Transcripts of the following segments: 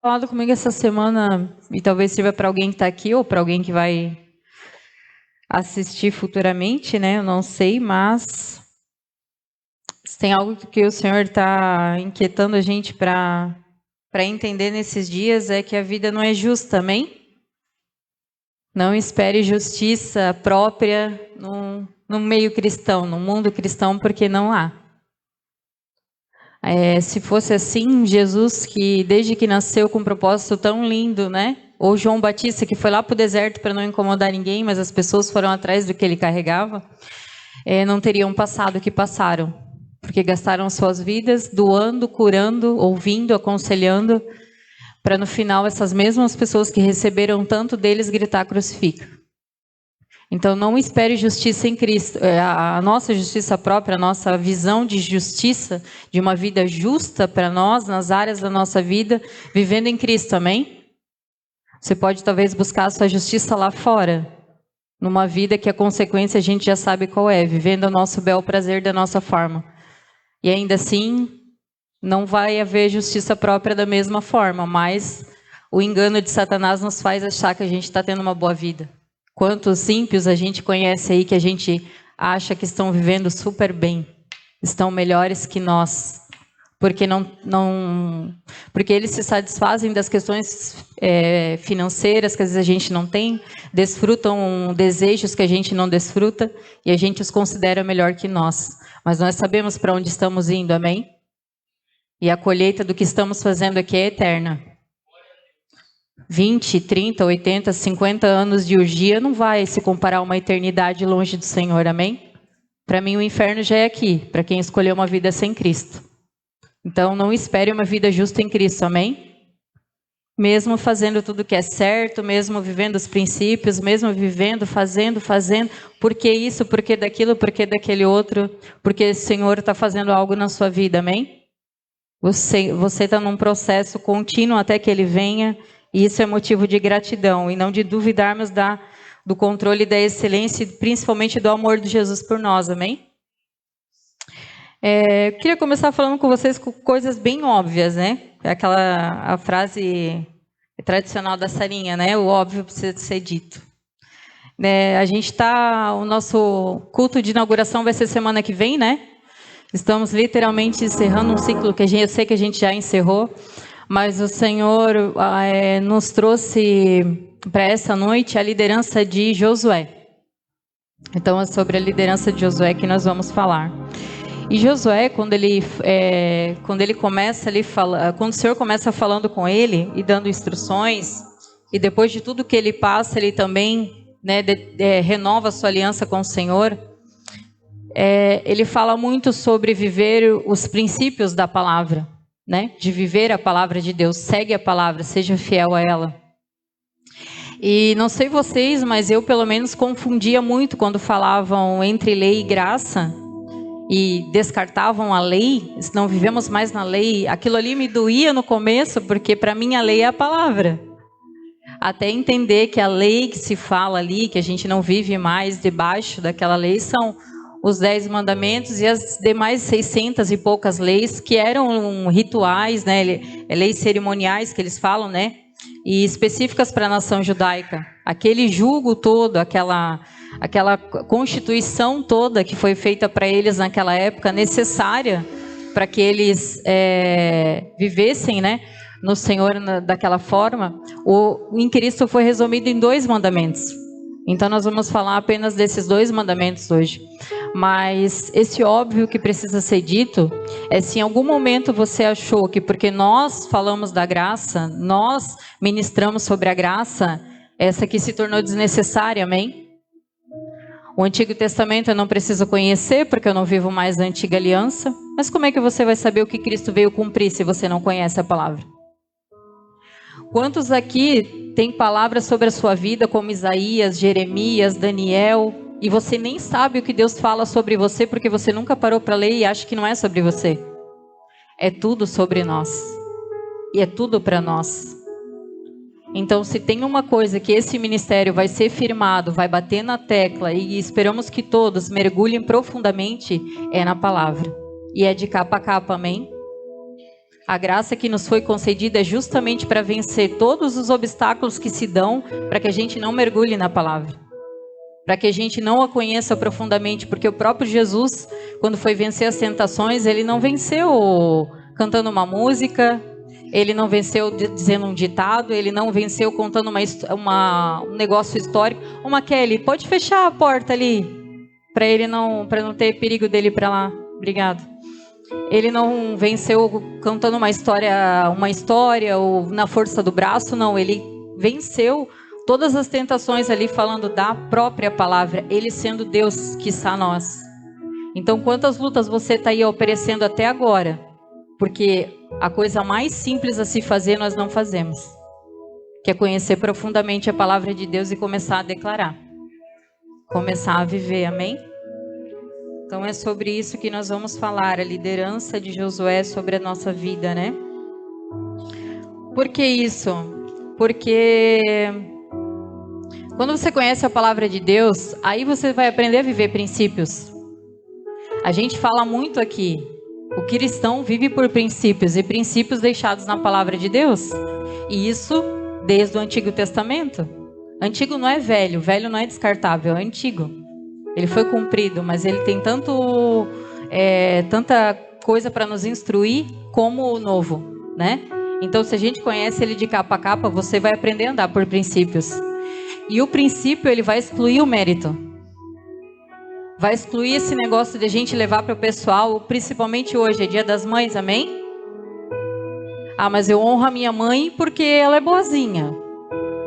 Falado comigo essa semana, e talvez sirva para alguém que está aqui ou para alguém que vai assistir futuramente, né? Eu não sei, mas se tem algo que o Senhor está inquietando a gente para entender nesses dias é que a vida não é justa, amém? Não espere justiça própria no meio cristão, no mundo cristão, porque não há. Se fosse assim, Jesus, que desde que nasceu com um propósito tão lindo, né? Ou João Batista, que foi lá para o deserto para não incomodar ninguém, mas as pessoas foram atrás do que ele carregava, não teriam passado o que passaram, porque gastaram suas vidas doando, curando, ouvindo, aconselhando, para no final essas mesmas pessoas que receberam tanto deles gritar crucifica. Então, não espere justiça em Cristo. A nossa justiça própria, a nossa visão de justiça, de uma vida justa para nós, nas áreas da nossa vida, vivendo em Cristo, amém? Você pode talvez buscar a sua justiça lá fora, numa vida que a consequência a gente já sabe qual é, vivendo o nosso bel prazer da nossa forma. E ainda assim, não vai haver justiça própria da mesma forma, mas o engano de Satanás nos faz achar que a gente está tendo uma boa vida. Quantos ímpios a gente conhece aí que a gente acha que estão vivendo super bem, estão melhores que nós, porque porque eles se satisfazem das questões financeiras que às vezes a gente não tem, desfrutam desejos que a gente não desfruta e a gente os considera melhor que nós. Mas nós sabemos para onde estamos indo, amém? E a colheita do que estamos fazendo aqui é eterna. 20, 30, 80, 50 anos de urgia não vai se comparar a uma eternidade longe do Senhor, amém? Para mim o inferno já é aqui, para quem escolheu uma vida sem Cristo. Então não espere uma vida justa em Cristo, amém? Mesmo fazendo tudo que é certo, mesmo vivendo os princípios, mesmo vivendo, fazendo, por que isso, por que daquilo, por que daquele outro, porque o Senhor está fazendo algo na sua vida, amém? Você está num processo contínuo até que Ele venha. E isso é motivo de gratidão e não de duvidarmos do controle da excelência e principalmente do amor de Jesus por nós, amém? Eu queria começar falando com vocês com coisas bem óbvias, né? A frase tradicional da Sarinha, né? O óbvio precisa ser dito. O nosso culto de inauguração vai ser semana que vem, né? Estamos literalmente encerrando um ciclo que eu sei que a gente já encerrou. Mas o Senhor nos trouxe para essa noite a liderança de Josué. Então é sobre a liderança de Josué que nós vamos falar. E Josué, quando ele começa ali quando o Senhor começa falando com ele e dando instruções, e depois de tudo que ele passa, ele também renova a sua aliança com o Senhor. Ele fala muito sobre viver os princípios da palavra. De viver a palavra de Deus, segue a palavra, seja fiel a ela. E não sei vocês, mas eu pelo menos confundia muito quando falavam entre lei e graça e descartavam a lei, não vivemos mais na lei. Aquilo ali me doía no começo, porque para mim a lei é a palavra. Até entender que a lei que se fala ali, que a gente não vive mais debaixo daquela lei, são os 10 mandamentos e as demais 600 e poucas leis que eram rituais, leis cerimoniais que eles falam, e específicas para a nação judaica. Aquele jugo todo, aquela constituição toda que foi feita para eles naquela época, necessária para que eles vivessem, no Senhor daquela forma, em Cristo foi resumido em 2 mandamentos. Então nós vamos falar apenas desses 2 mandamentos hoje. Mas esse óbvio que precisa ser dito é se em algum momento você achou que porque nós falamos da graça, nós ministramos sobre a graça, essa aqui se tornou desnecessária, amém? O Antigo Testamento eu não preciso conhecer porque eu não vivo mais na Antiga Aliança. Mas como é que você vai saber o que Cristo veio cumprir se você não conhece a palavra? Quantos aqui têm palavras sobre a sua vida como Isaías, Jeremias, Daniel, e você nem sabe o que Deus fala sobre você porque você nunca parou para ler e acha que não é sobre você? É tudo sobre nós. E é tudo para nós. Então, se tem uma coisa que esse ministério vai ser firmado, vai bater na tecla e esperamos que todos mergulhem profundamente, é na palavra. E é de capa a capa, amém? A graça que nos foi concedida é justamente para vencer todos os obstáculos que se dão para que a gente não mergulhe na palavra. Para que a gente não a conheça profundamente, porque o próprio Jesus, quando foi vencer as tentações, ele não venceu cantando uma música, ele não venceu dizendo um ditado, ele não venceu contando um negócio histórico. Uma Kelly, pode fechar a porta ali, para não ter perigo dele para lá. Obrigado. Ele não venceu cantando uma história ou na força do braço, não. Ele venceu todas as tentações ali falando da própria palavra, ele sendo Deus que está nós. Então, quantas lutas você está aí oferecendo até agora? Porque a coisa mais simples a se fazer nós não fazemos, que é conhecer profundamente a palavra de Deus e começar a declarar, começar a viver, amém? Então é sobre isso que nós vamos falar, a liderança de Josué sobre a nossa vida, né? Por que isso? Porque quando você conhece a palavra de Deus, aí você vai aprender a viver princípios. A gente fala muito aqui, o cristão vive por princípios, e princípios deixados na palavra de Deus. E isso desde o Antigo Testamento. Antigo não é velho, velho não é descartável, é antigo. Ele foi cumprido, mas ele tem tanta coisa para nos instruir como o novo, né? Então, se a gente conhece ele de capa a capa, você vai aprender a andar por princípios. E o princípio, ele vai excluir o mérito. Vai excluir esse negócio de a gente levar para o pessoal, principalmente hoje, é Dia das Mães, amém? Ah, mas eu honro a minha mãe porque ela é boazinha.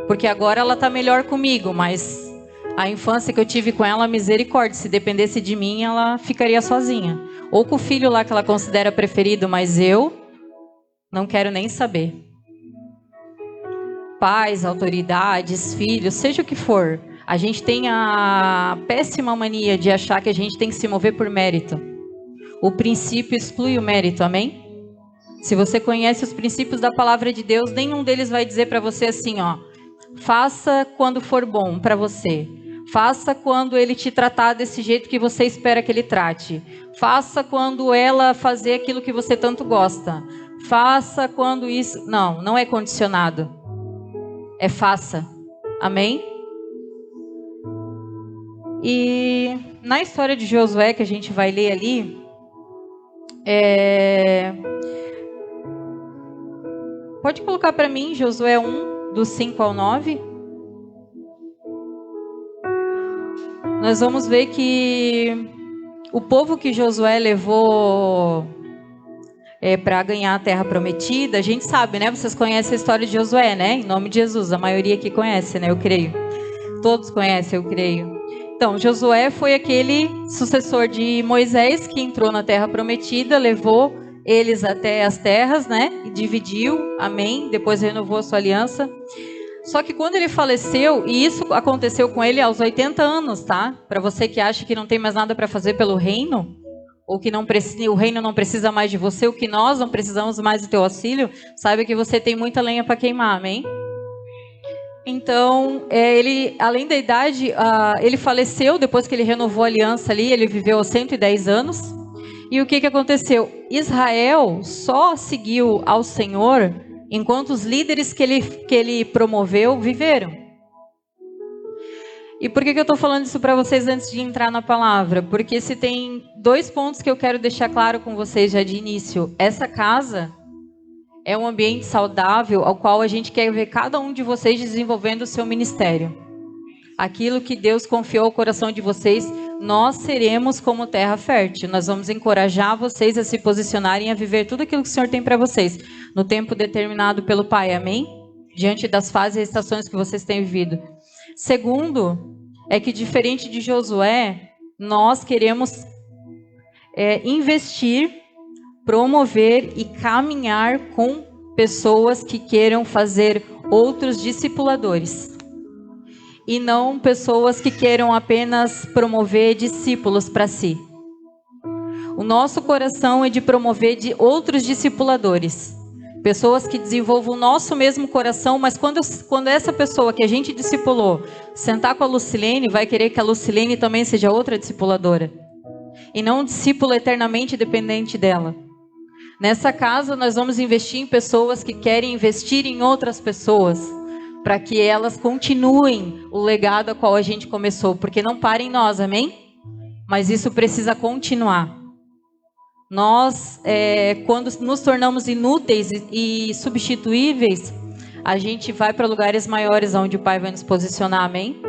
Porque agora ela está melhor comigo, mas a infância que eu tive com ela, misericórdia, se dependesse de mim, ela ficaria sozinha. Ou com o filho lá que ela considera preferido, mas eu não quero nem saber. Pais, autoridades, filhos, seja o que for, a gente tem a péssima mania de achar que a gente tem que se mover por mérito. O princípio exclui o mérito, amém? Se você conhece os princípios da palavra de Deus, nenhum deles vai dizer para você assim, ó, faça quando for bom para você. Faça quando ele te tratar desse jeito que você espera que ele trate. Faça quando ela fazer aquilo que você tanto gosta. Faça quando isso... Não, não é condicionado. É faça. Amém? E na história de Josué, que a gente vai ler ali, pode colocar para mim Josué 1, do 5 ao 9. Nós vamos ver que o povo que Josué levou para ganhar a terra prometida, a gente sabe, né? Vocês conhecem a história de Josué, né? Em nome de Jesus, a maioria aqui conhece, né? Eu creio. Todos conhecem, eu creio. Então, Josué foi aquele sucessor de Moisés que entrou na terra prometida, levou eles até as terras, né? E dividiu, amém? Depois renovou a sua aliança. Só que quando ele faleceu, e isso aconteceu com ele aos 80 anos, tá? Para você que acha que não tem mais nada para fazer pelo reino, ou que não precisa, o reino não precisa mais de você, ou que nós não precisamos mais do teu auxílio, saiba que você tem muita lenha para queimar, amém? Então, ele, além da idade, ele faleceu depois que ele renovou a aliança ali, ele viveu aos 110 anos. E o que aconteceu? Israel só seguiu ao Senhor enquanto os líderes que ele promoveu viveram. E por que eu estou falando isso para vocês antes de entrar na palavra? Porque se tem 2 pontos que eu quero deixar claro com vocês já de início. Essa casa é um ambiente saudável ao qual a gente quer ver cada um de vocês desenvolvendo o seu ministério. Aquilo que Deus confiou ao coração de vocês, nós seremos como terra fértil. Nós vamos encorajar vocês a se posicionarem, a viver tudo aquilo que o Senhor tem para vocês, no tempo determinado pelo Pai, amém? Diante das fases e estações que vocês têm vivido. Segundo, é que diferente de Josué, nós queremos investir, promover e caminhar com pessoas que queiram fazer outros discipuladores. E não pessoas que queiram apenas promover discípulos para si. O nosso coração é de promover outros discipuladores. Pessoas que desenvolvam o nosso mesmo coração, mas quando essa pessoa que a gente discipulou sentar com a Lucilene, vai querer que a Lucilene também seja outra discipuladora. E não um discípulo eternamente dependente dela. Nessa casa, nós vamos investir em pessoas que querem investir em outras pessoas, para que elas continuem o legado a qual a gente começou, porque não para em nós, amém? Mas isso precisa continuar. Nós, quando nos tornamos inúteis e substituíveis, a gente vai para lugares maiores onde o Pai vai nos posicionar, amém?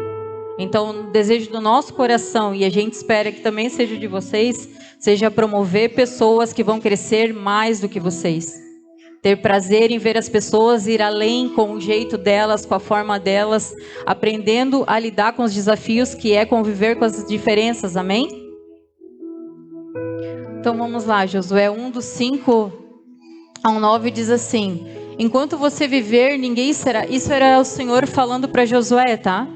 Então, o desejo do nosso coração, e a gente espera que também seja de vocês, seja promover pessoas que vão crescer mais do que vocês. Ter prazer em ver as pessoas ir além com o jeito delas, com a forma delas, aprendendo a lidar com os desafios que é conviver com as diferenças, amém? Então vamos lá, Josué 1, do 5 ao 9 diz assim: enquanto você viver, ninguém será... Isso era o Senhor falando para Josué, tá?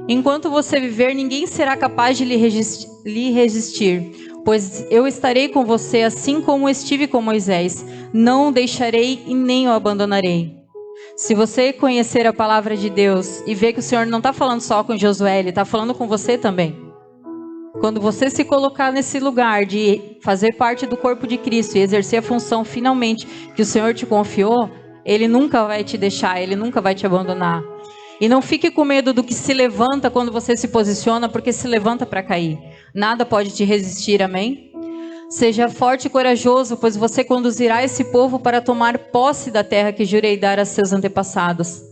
Enquanto você viver, ninguém será capaz de lhe resistir, pois eu estarei com você assim como estive com Moisés. Não o deixarei e nem o abandonarei. Se você conhecer a palavra de Deus e ver que o Senhor não está falando só com Josué, Ele está falando com você também. Quando você se colocar nesse lugar de fazer parte do corpo de Cristo e exercer a função finalmente que o Senhor te confiou, Ele nunca vai te deixar, Ele nunca vai te abandonar. E não fique com medo do que se levanta quando você se posiciona, porque se levanta para cair. Nada pode te resistir, amém? Seja forte e corajoso, pois você conduzirá esse povo para tomar posse da terra que jurei dar a seus antepassados.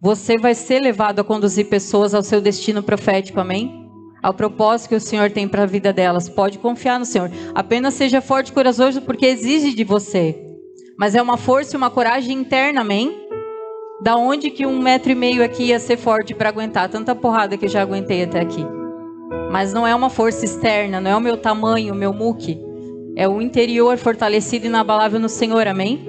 Você vai ser levado a conduzir pessoas ao seu destino profético, amém? Ao propósito que o Senhor tem para a vida delas. Pode confiar no Senhor. Apenas seja forte e corajoso, porque exige de você. Mas é uma força e uma coragem interna, amém? Da onde que 1,5 metro aqui ia ser forte para aguentar tanta porrada que eu já aguentei até aqui? Mas não é uma força externa, não é o meu tamanho, o meu muque. É o interior fortalecido e inabalável no Senhor, amém?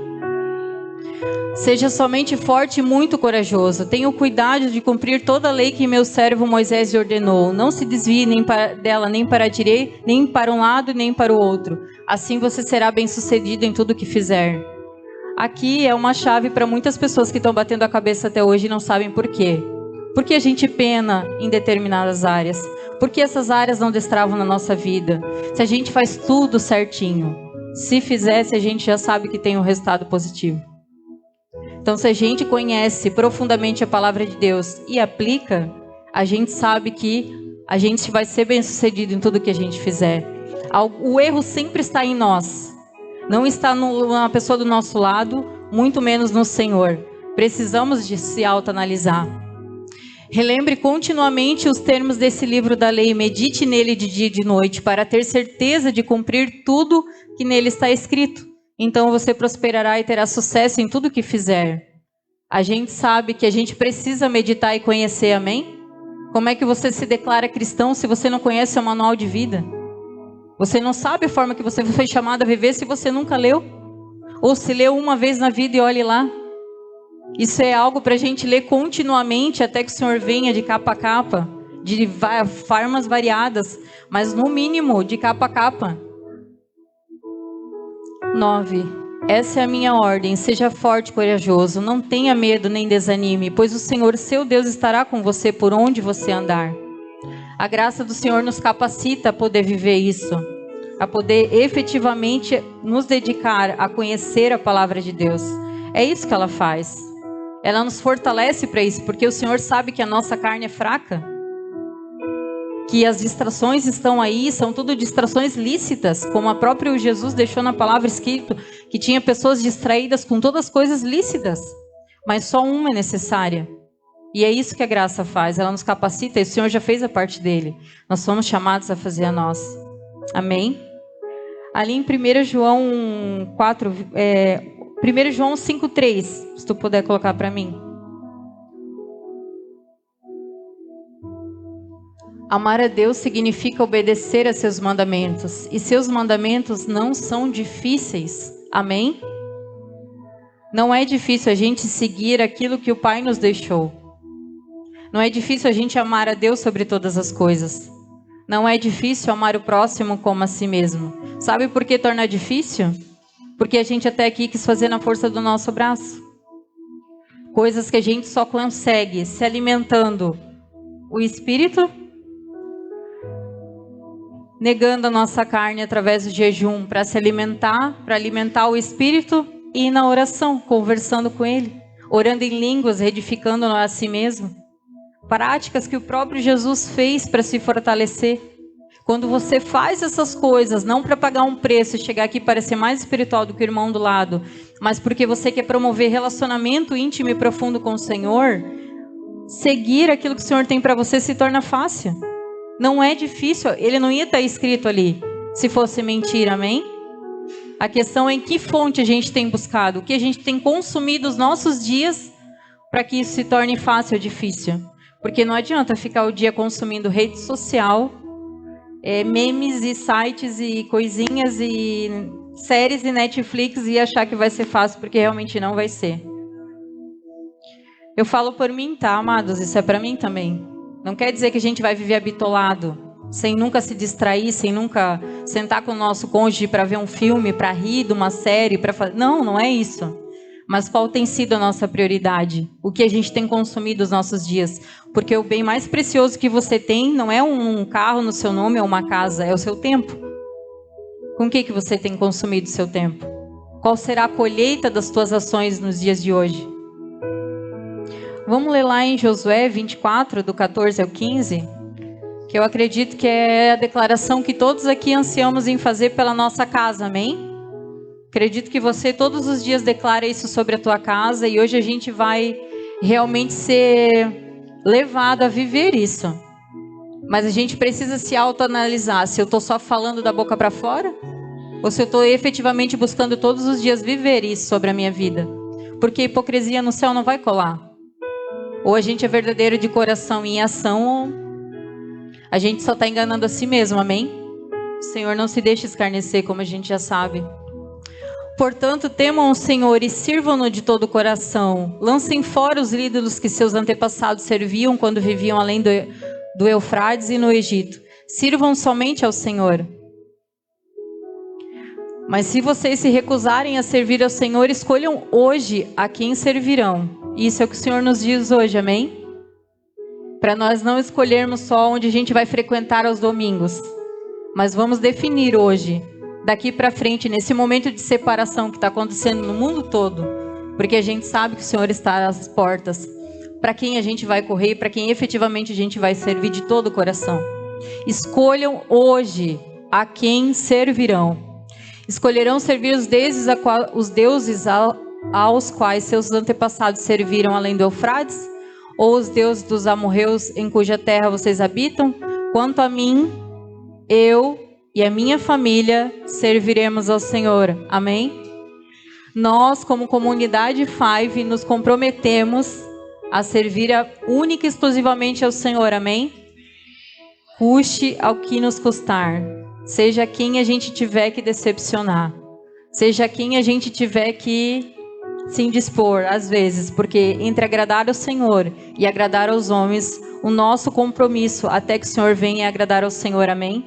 Seja somente forte e muito corajoso. Tenha o cuidado de cumprir toda a lei que meu servo Moisés lhe ordenou. Não se desvie dela nem para a direita, nem para um lado, nem para o outro. Assim você será bem-sucedido em tudo que fizer. Aqui é uma chave para muitas pessoas que estão batendo a cabeça até hoje e não sabem por quê. Por que a gente pena em determinadas áreas? Por que essas áreas não destravam na nossa vida? Se a gente faz tudo certinho. Se fizesse, a gente já sabe que tem um resultado positivo. Então, se a gente conhece profundamente a palavra de Deus e aplica, a gente sabe que a gente vai ser bem-sucedido em tudo que a gente fizer. O erro sempre está em nós. Não está na pessoa do nosso lado, muito menos no Senhor. Precisamos de se autoanalisar. Relembre continuamente os termos desse livro da lei, medite nele de dia e de noite, para ter certeza de cumprir tudo que nele está escrito. Então você prosperará e terá sucesso em tudo que fizer. A gente sabe que a gente precisa meditar e conhecer, amém? Como é que você se declara cristão se você não conhece o manual de vida? Você não sabe a forma que você foi chamado a viver se você nunca leu? Ou se leu uma vez na vida e olhe lá? Isso é algo para a gente ler continuamente até que o Senhor venha de capa a capa, de formas variadas, mas no mínimo de capa a capa. 9. Essa é a minha ordem, seja forte e corajoso, não tenha medo nem desanime, pois o Senhor, seu Deus, estará com você por onde você andar. A graça do Senhor nos capacita a poder viver isso, a poder efetivamente nos dedicar a conhecer a palavra de Deus. É isso que ela faz. Ela nos fortalece para isso, porque o Senhor sabe que a nossa carne é fraca, que as distrações estão aí, são tudo distrações lícitas, como a própria Jesus deixou na palavra escrito, que tinha pessoas distraídas com todas as coisas lícitas, mas só uma é necessária. E é isso que a graça faz, ela nos capacita, e o Senhor já fez a parte dele. Nós somos chamados a fazer a nossa. Amém? Ali em 1 João 4, 1 João 5,3, se tu puder colocar para mim. Amar a Deus significa obedecer a seus mandamentos, e seus mandamentos não são difíceis. Amém? Não é difícil a gente seguir aquilo que o Pai nos deixou. Não é difícil a gente amar a Deus sobre todas as coisas. Não é difícil amar o próximo como a si mesmo. Sabe por que torna difícil? Porque a gente até aqui quis fazer na força do nosso braço. Coisas que a gente só consegue se alimentando o espírito negando a nossa carne através do jejum para se alimentar, para alimentar o espírito, e ir na oração, conversando com Ele, orando em línguas, edificando a si mesmo. Práticas que o próprio Jesus fez para se fortalecer. Quando você faz essas coisas, não para pagar um preço e chegar aqui e parecer mais espiritual do que o irmão do lado, mas porque você quer promover relacionamento íntimo e profundo com o Senhor, seguir aquilo que o Senhor tem para você se torna fácil. Não é difícil, ele não ia estar escrito ali se fosse mentira, amém? A questão é em que fonte a gente tem buscado, o que a gente tem consumido os nossos dias para que isso se torne fácil ou difícil. Porque não adianta ficar o dia consumindo rede social, memes e sites e coisinhas e séries e Netflix e achar que vai ser fácil, porque realmente não vai ser. Eu falo por mim, tá, amados? Isso é para mim também. Não quer dizer que a gente vai viver habitolado, sem nunca se distrair, sem nunca sentar com o nosso cônjuge para ver um filme, para rir de uma série, para fazer... Não é isso. Mas qual tem sido a nossa prioridade? O que a gente tem consumido os nossos dias? Porque o bem mais precioso que você tem não é um carro no seu nome ou uma casa, é o seu tempo. Com o que você tem consumido o seu tempo? Qual será a colheita das tuas ações nos dias de hoje? Vamos ler lá em Josué 24, do 14 ao 15, que eu acredito que é a declaração que todos aqui ansiamos em fazer pela nossa casa, amém? Acredito que você todos os dias declara isso sobre a tua casa e hoje a gente vai realmente ser levado a viver isso. Mas a gente precisa se autoanalisar, se eu estou só falando da boca para fora ou se eu estou efetivamente buscando todos os dias viver isso sobre a minha vida. Porque hipocrisia no céu não vai colar. Ou a gente é verdadeiro de coração e em ação, ou a gente só está enganando a si mesmo, amém? O Senhor não se deixa escarnecer, como a gente já sabe. Portanto, temam o Senhor e sirvam-no de todo o coração. Lancem fora os ídolos que seus antepassados serviam quando viviam além do Eufrates e no Egito. Sirvam somente ao Senhor. Mas se vocês se recusarem a servir ao Senhor, escolham hoje a quem servirão. Isso é o que o Senhor nos diz hoje, amém? Para nós não escolhermos só onde a gente vai frequentar aos domingos, mas vamos definir hoje, daqui para frente, nesse momento de separação que está acontecendo no mundo todo, porque a gente sabe que o Senhor está às portas, para quem a gente vai correr, para quem efetivamente a gente vai servir de todo o coração. Escolham hoje a quem servirão. Escolherão servir os deuses aos quais seus antepassados serviram além do Eufrates, ou os deuses dos amorreus em cuja terra vocês habitam? Quanto a mim, eu e a minha família serviremos ao Senhor. Amém? Nós, como comunidade Five, nos comprometemos a servir única e exclusivamente ao Senhor. Amém? Custe ao que nos custar. Seja quem a gente tiver que decepcionar. Seja quem a gente tiver que se indispor, às vezes, porque entre agradar ao Senhor e agradar aos homens, o nosso compromisso até que o Senhor venha agradar ao Senhor, amém?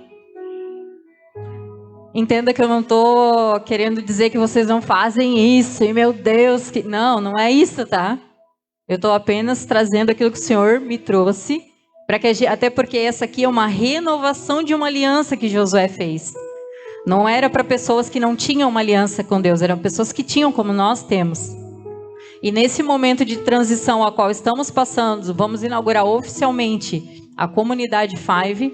Entenda que eu não estou querendo dizer que vocês não fazem isso, e meu Deus, que não é isso, tá? Eu estou apenas trazendo aquilo que o Senhor me trouxe, até porque essa aqui é uma renovação de uma aliança que Josué fez. Não era para pessoas que não tinham uma aliança com Deus, eram pessoas que tinham como nós temos. E nesse momento de transição a qual estamos passando, vamos inaugurar oficialmente a comunidade Five.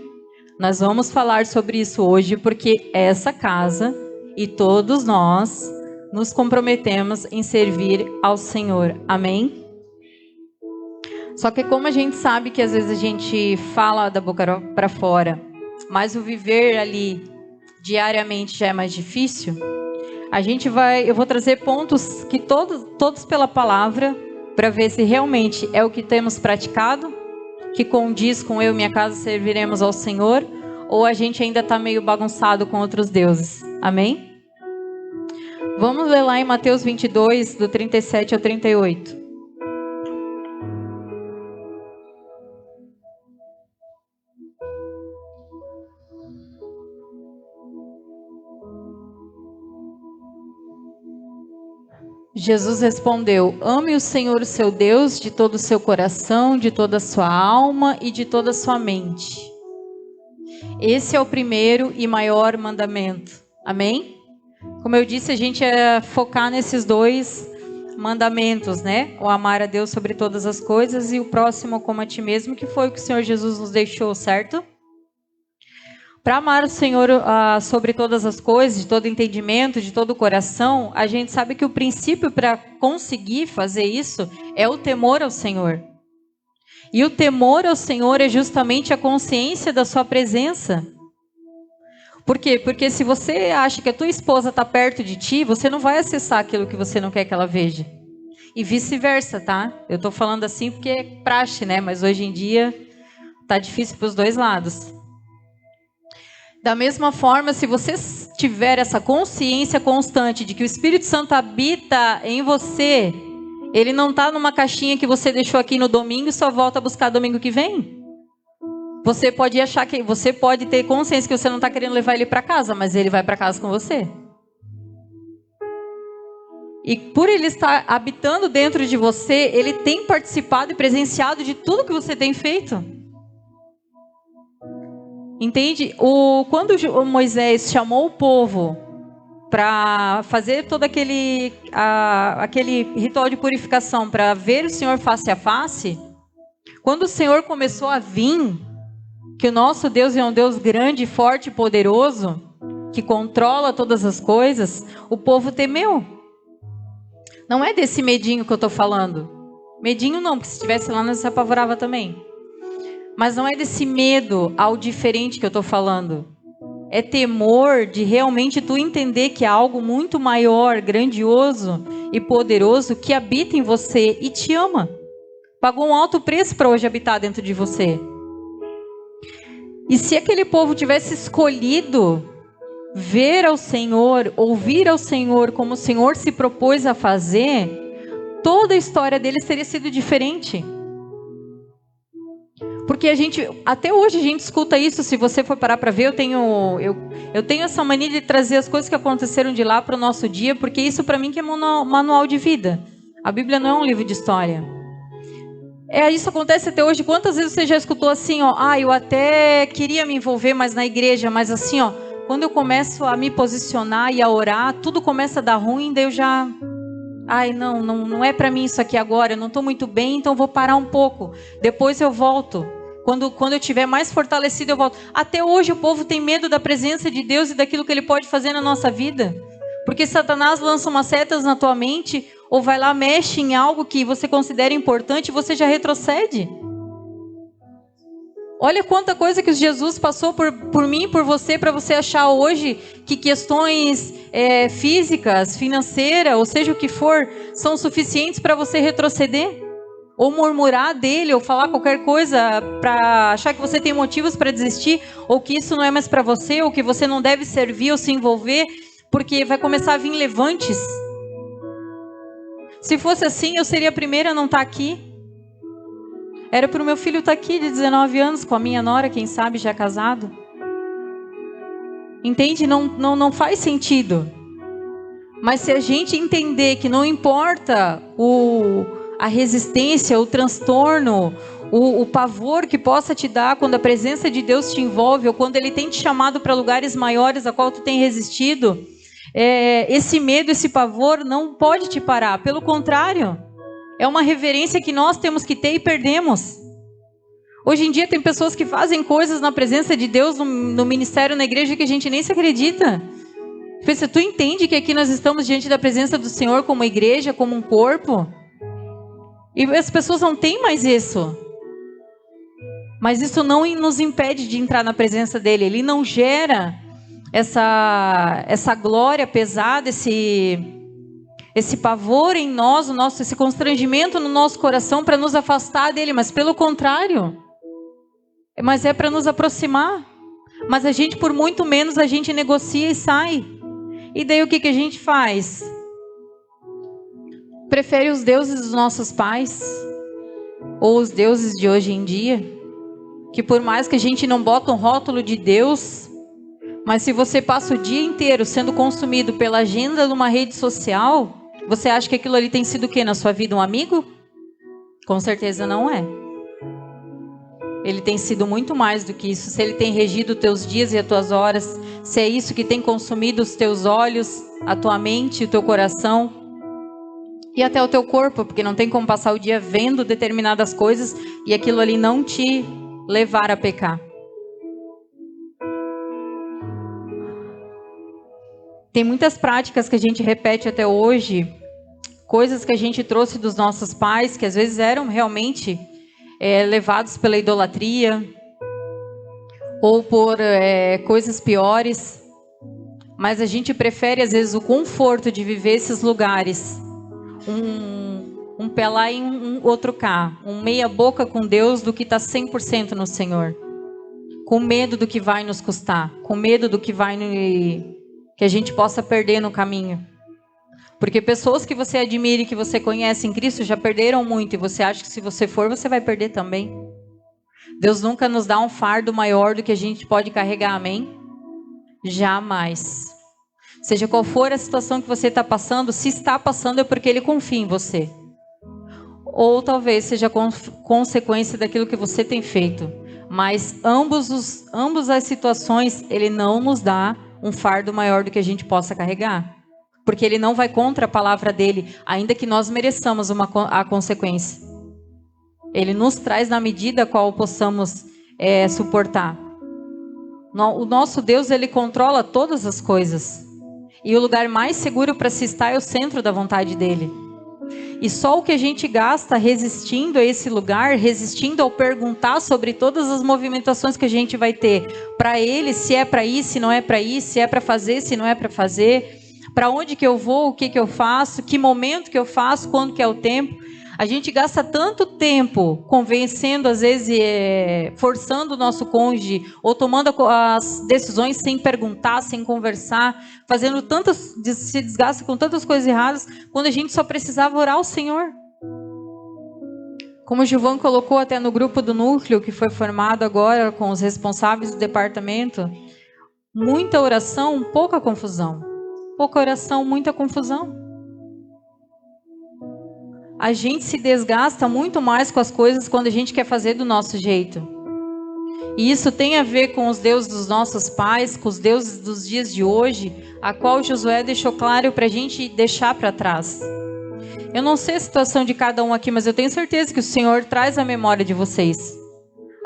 Nós vamos falar sobre isso hoje, porque essa casa e todos nós nos comprometemos em servir ao Senhor. Amém? Só que como a gente sabe que às vezes a gente fala da boca para fora, mas o viver ali diariamente já é mais difícil, eu vou trazer pontos que todos pela palavra, para ver se realmente é o que temos praticado, que condiz com eu e minha casa serviremos ao Senhor, ou a gente ainda está meio bagunçado com outros deuses. Amém? Vamos ler lá em Mateus 22, do 37 ao 38. Jesus respondeu: ame o Senhor, seu Deus, de todo o seu coração, de toda a sua alma e de toda a sua mente. Esse é o primeiro e maior mandamento. Amém? Como eu disse, a gente ia focar nesses dois mandamentos, né? O amar a Deus sobre todas as coisas e o próximo como a ti mesmo, que foi o que o Senhor Jesus nos deixou, certo? Para amar o Senhor sobre todas as coisas, de todo entendimento, de todo o coração, a gente sabe que o princípio para conseguir fazer isso é o temor ao Senhor. E o temor ao Senhor é justamente a consciência da sua presença. Por quê? Porque se você acha que a tua esposa está perto de ti, você não vai acessar aquilo que você não quer que ela veja. E vice-versa, tá? Eu estou falando assim porque é praxe, né? Mas hoje em dia tá difícil para os dois lados. Da mesma forma, se você tiver essa consciência constante de que o Espírito Santo habita em você, ele não está numa caixinha que você deixou aqui no domingo e só volta a buscar domingo que vem. Você pode achar que você pode ter consciência que você não está querendo levar ele para casa, mas ele vai para casa com você. E por ele estar habitando dentro de você, ele tem participado e presenciado de tudo que você tem feito. Entende? Quando Moisés chamou o povo para fazer todo aquele ritual de purificação, para ver o Senhor face a face, quando o Senhor começou a vir, que o nosso Deus é um Deus grande, forte e poderoso, que controla todas as coisas, o povo temeu. Não é desse medinho que eu estou falando. Medinho não, porque se estivesse lá, nós se apavorava também. Mas não é desse medo ao diferente que eu estou falando. É temor de realmente tu entender que há algo muito maior, grandioso e poderoso que habita em você e te ama. Pagou um alto preço para hoje habitar dentro de você. E se aquele povo tivesse escolhido ver ao Senhor, ouvir ao Senhor como o Senhor se propôs a fazer, toda a história deles teria sido diferente. Porque até hoje a gente escuta isso, se você for parar para ver, eu tenho essa mania de trazer as coisas que aconteceram de lá para o nosso dia, porque isso para mim que é manual de vida. A Bíblia não é um livro de história. Isso acontece até hoje. Quantas vezes você já escutou assim, eu até queria me envolver mais na igreja, mas assim, quando eu começo a me posicionar e a orar, tudo começa a dar ruim, daí eu já... não é para mim isso aqui agora, eu não estou muito bem, então vou parar um pouco. Depois eu volto. Quando eu estiver mais fortalecido, eu volto. Até hoje o povo tem medo da presença de Deus e daquilo que Ele pode fazer na nossa vida. Porque Satanás lança umas setas na tua mente, ou vai lá, mexe em algo que você considera importante e você já retrocede. Olha quanta coisa que Jesus passou por mim e por você, para você achar hoje que questões físicas, financeiras, ou seja o que for, são suficientes para você retroceder. Ou murmurar dele, ou falar qualquer coisa para achar que você tem motivos para desistir, ou que isso não é mais para você, ou que você não deve servir ou se envolver, porque vai começar a vir levantes. Se fosse assim, eu seria a primeira a não estar aqui. Era para o meu filho estar aqui de 19 anos, com a minha nora, quem sabe, já casado. Entende? Não faz sentido. Mas se a gente entender que não importa a resistência, o transtorno, o pavor que possa te dar quando a presença de Deus te envolve, ou quando Ele tem te chamado para lugares maiores a qual tu tem resistido, esse medo, esse pavor não pode te parar. Pelo contrário, é uma reverência que nós temos que ter e perdemos. Hoje em dia tem pessoas que fazem coisas na presença de Deus, no ministério, na igreja, que a gente nem se acredita. Tu entende que aqui nós estamos diante da presença do Senhor como igreja, como um corpo? E as pessoas não têm mais isso. Mas isso não nos impede de entrar na presença dEle. Ele não gera essa glória pesada, esse pavor em nós, esse constrangimento no nosso coração para nos afastar dEle. Mas pelo contrário. Mas é para nos aproximar. Mas a gente, por muito menos, a gente negocia e sai. E daí o que a gente faz? Prefere os deuses dos nossos pais, ou os deuses de hoje em dia, que por mais que a gente não bota um rótulo de Deus, mas se você passa o dia inteiro sendo consumido pela agenda de uma rede social, você acha que aquilo ali tem sido o quê na sua vida? Um amigo? Com certeza não é. Ele tem sido muito mais do que isso. Se Ele tem regido os teus dias e as tuas horas, se é isso que tem consumido os teus olhos, a tua mente, o teu coração e até o teu corpo, porque não tem como passar o dia vendo determinadas coisas e aquilo ali não te levar a pecar. Tem muitas práticas que a gente repete até hoje, coisas que a gente trouxe dos nossos pais, que às vezes eram realmente levados pela idolatria ou por coisas piores, mas a gente prefere às vezes o conforto de viver esses lugares, um pé lá e um outro cá, um meia boca com Deus, do que estar 100% no Senhor, com medo do que vai nos custar, com medo do que que a gente possa perder no caminho. Porque pessoas que você admira e que você conhece em Cristo já perderam muito, e você acha que se você for, você vai perder também. Deus nunca nos dá um fardo maior do que a gente pode carregar, amém? Jamais. Seja qual for a situação que você está passando, se está passando é porque Ele confia em você. Ou talvez seja consequência daquilo que você tem feito. Mas ambas as situações, Ele não nos dá um fardo maior do que a gente possa carregar. Porque Ele não vai contra a palavra dEle, ainda que nós mereçamos a consequência. Ele nos traz na medida a qual possamos suportar. O nosso Deus, Ele controla todas as coisas. E o lugar mais seguro para se estar é o centro da vontade dEle. E só o que a gente gasta resistindo a esse lugar, resistindo ao perguntar sobre todas as movimentações que a gente vai ter para Ele, se é para ir, se não é para ir, se é para fazer, se não é para fazer, para onde que eu vou, o que que eu faço, que momento que eu faço, quando que é o tempo. A gente gasta tanto tempo convencendo, às vezes, forçando o nosso cônjuge, ou tomando as decisões sem perguntar, sem conversar, se desgasta com tantas coisas erradas, quando a gente só precisava orar ao Senhor. Como o Gilvan colocou até no grupo do núcleo, que foi formado agora com os responsáveis do departamento, muita oração, pouca confusão. Pouca oração, muita confusão. A gente se desgasta muito mais com as coisas quando a gente quer fazer do nosso jeito. E isso tem a ver com os deuses dos nossos pais, com os deuses dos dias de hoje, a qual Josué deixou claro para a gente deixar para trás. Eu não sei a situação de cada um aqui, mas eu tenho certeza que o Senhor traz a memória de vocês.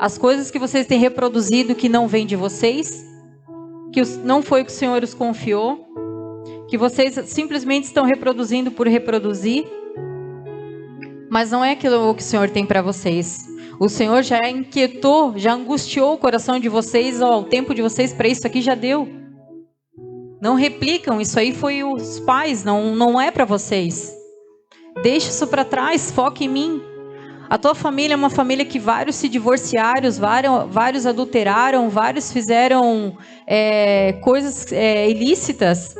As coisas que vocês têm reproduzido que não vêm de vocês, que não foi o que o Senhor os confiou, que vocês simplesmente estão reproduzindo por reproduzir, mas não é aquilo que o Senhor tem para vocês. O Senhor já inquietou, já angustiou o coração de vocês, o tempo de vocês para isso aqui já deu. Não replicam, isso aí foi os pais, não é para vocês. Deixa isso para trás, foca em mim. A tua família é uma família que vários se divorciaram, vários adulteraram, vários fizeram coisas ilícitas,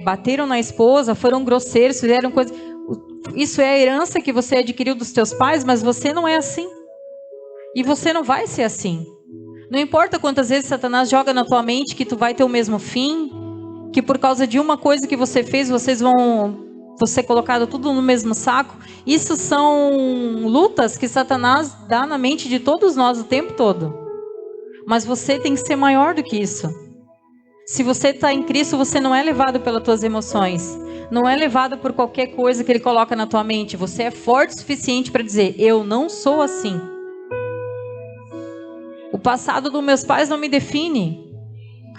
bateram na esposa, foram grosseiros, fizeram coisas... Isso é a herança que você adquiriu dos teus pais, mas você não é assim. E você não vai ser assim. Não importa quantas vezes Satanás joga na tua mente que tu vai ter o mesmo fim, que por causa de uma coisa que você fez, vocês vão ser colocado tudo no mesmo saco. Isso são lutas que Satanás dá na mente de todos nós o tempo todo. Mas você tem que ser maior do que isso. Se você está em Cristo, você não é levado pelas tuas emoções. Não é levado por qualquer coisa que Ele coloca na tua mente. Você é forte o suficiente para dizer, eu não sou assim. O passado dos meus pais não me define.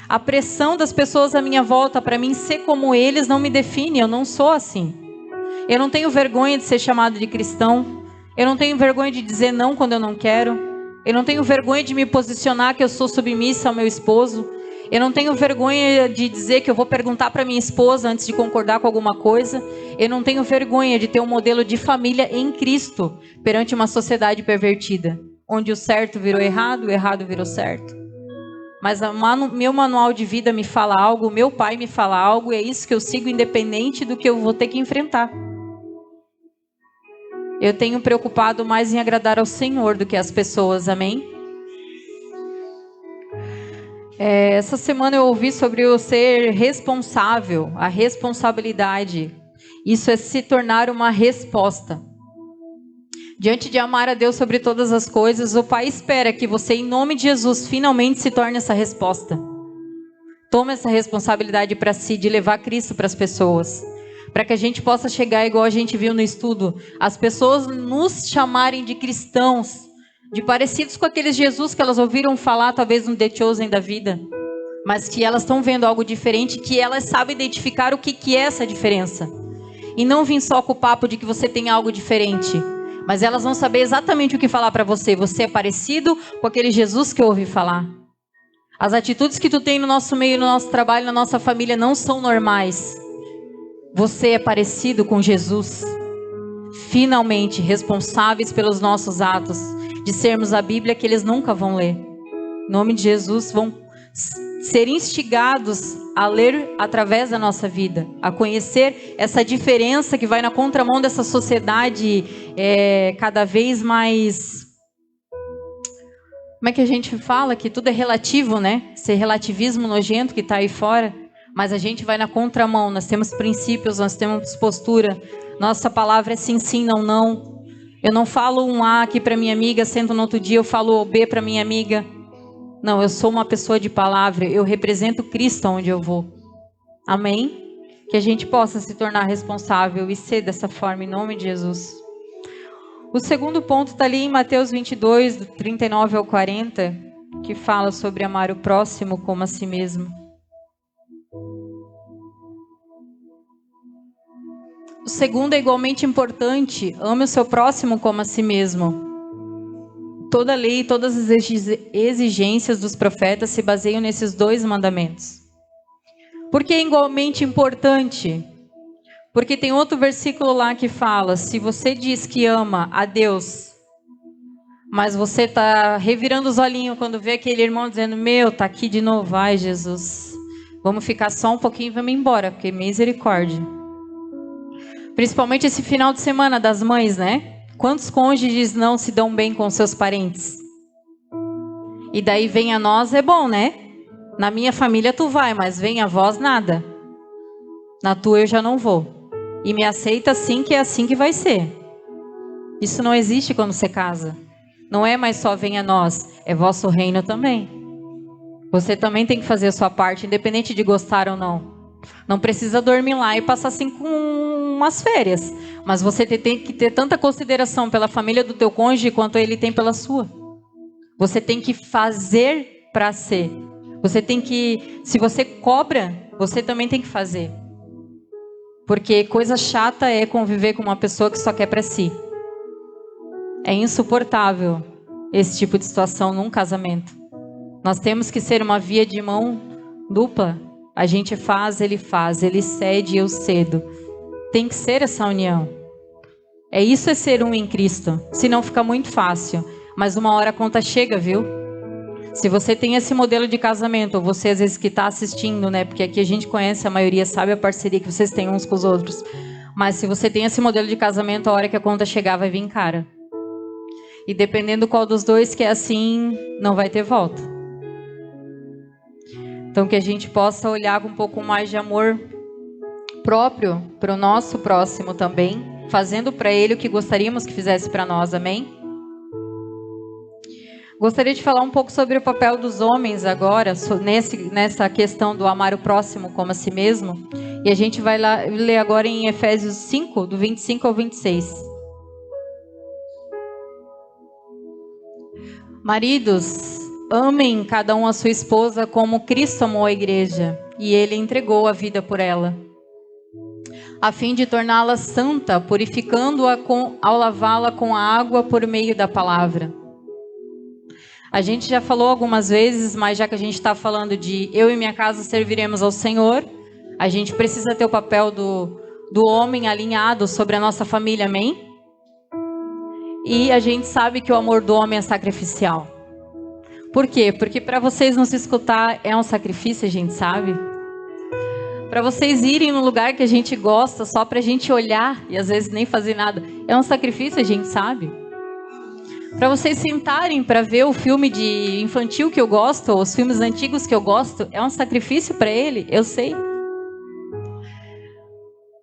A pressão das pessoas à minha volta para mim ser como eles não me define. Eu não sou assim. Eu não tenho vergonha de ser chamado de cristão. Eu não tenho vergonha de dizer não quando eu não quero. Eu não tenho vergonha de me posicionar que eu sou submissa ao meu esposo. Eu não tenho vergonha de dizer que eu vou perguntar para minha esposa antes de concordar com alguma coisa. Eu não tenho vergonha de ter um modelo de família em Cristo perante uma sociedade pervertida, onde o certo virou errado, o errado virou certo. Mas meu manual de vida me fala algo, meu pai me fala algo, e é isso que eu sigo independente do que eu vou ter que enfrentar. Eu tenho preocupado mais em agradar ao Senhor do que às pessoas, amém? Essa semana eu ouvi sobre o ser responsável, a responsabilidade. Isso é se tornar uma resposta. Diante de amar a Deus sobre todas as coisas, o Pai espera que você, em nome de Jesus, finalmente se torne essa resposta. Tome essa responsabilidade para si, de levar Cristo para as pessoas. Para que a gente possa chegar, igual a gente viu no estudo, as pessoas nos chamarem de cristãos, de parecidos com aqueles Jesus que elas ouviram falar, talvez no The Chosen da vida. Mas que elas estão vendo algo diferente, que elas sabem identificar o que é essa diferença. E não vir só com o papo de que você tem algo diferente. Mas elas vão saber exatamente o que falar para você. Você é parecido com aquele Jesus que eu ouvi falar. As atitudes que tu tem no nosso meio, no nosso trabalho, na nossa família não são normais. Você é parecido com Jesus. Finalmente, responsáveis pelos nossos atos. De sermos a Bíblia que eles nunca vão ler. Em nome de Jesus, vão ser instigados a ler através da nossa vida, a conhecer essa diferença que vai na contramão dessa sociedade cada vez mais... Como é que a gente fala? Que tudo é relativo, né? Esse relativismo nojento que está aí fora, mas a gente vai na contramão, nós temos princípios, nós temos postura, nossa palavra é sim, sim, não, não. Eu não falo um A aqui para minha amiga, sento no outro dia eu falo B para minha amiga. Não, eu sou uma pessoa de palavra, eu represento Cristo onde eu vou. Amém? Que a gente possa se tornar responsável e ser dessa forma, em nome de Jesus. O segundo ponto está ali em Mateus 22, do 39 ao 40, que fala sobre amar o próximo como a si mesmo. O segundo é igualmente importante, ame o seu próximo como a si mesmo. Toda a lei e todas as exigências dos profetas se baseiam nesses dois mandamentos. Por que é igualmente importante? Porque tem outro versículo lá que fala, se você diz que ama a Deus, mas você está revirando os olhinhos quando vê aquele irmão dizendo, meu, tá aqui de novo, ai Jesus, vamos ficar só um pouquinho e vamos embora, porque misericórdia. Principalmente esse final de semana das mães, né? Quantos cônjuges não se dão bem com seus parentes? E daí vem a nós, é bom, né? Na minha família tu vai, mas vem a vós nada. Na tua eu já não vou. E me aceita assim, que é assim que vai ser. Isso não existe quando você casa. Não é mais só vem a nós, é vosso reino também. Você também tem que fazer a sua parte, independente de gostar ou não. Não precisa dormir lá e passar assim com umas férias. Mas você tem que ter tanta consideração pela família do teu cônjuge quanto ele tem pela sua. Você tem que fazer para ser. Você tem que, se você cobra, você também tem que fazer. Porque coisa chata é conviver com uma pessoa que só quer para si. É insuportável esse tipo de situação num casamento. Nós temos que ser uma via de mão dupla. A gente faz, ele cede, eu cedo. Tem que ser essa união. Isso é ser um em Cristo. Senão fica muito fácil. Mas uma hora a conta chega, viu? Se você tem esse modelo de casamento, ou você às vezes que está assistindo, né? Porque aqui a gente conhece, a maioria sabe a parceria que vocês têm uns com os outros. Mas se você tem esse modelo de casamento, a hora que a conta chegar vai vir cara. E dependendo qual dos dois que é assim, não vai ter volta. Então que a gente possa olhar com um pouco mais de amor próprio para o nosso próximo também, fazendo para ele o que gostaríamos que fizesse para nós, amém? Gostaria de falar um pouco sobre o papel dos homens agora, nessa questão do amar o próximo como a si mesmo. E a gente vai lá ler agora em Efésios 5, do 25 ao 26. Maridos, amem cada um a sua esposa como Cristo amou a igreja, e ele entregou a vida por ela, a fim de torná-la santa, purificando-a ao lavá-la com a água por meio da palavra. A gente já falou algumas vezes, mas já que a gente está falando de eu e minha casa serviremos ao Senhor, a gente precisa ter o papel do homem alinhado sobre a nossa família, amém? E a gente sabe que o amor do homem é sacrificial. Por quê? Porque para vocês nos escutar é um sacrifício, a gente sabe. Para vocês irem no lugar que a gente gosta só para a gente olhar e às vezes nem fazer nada, é um sacrifício, a gente sabe. Para vocês sentarem para ver o filme de infantil que eu gosto, ou os filmes antigos que eu gosto, é um sacrifício para ele, eu sei.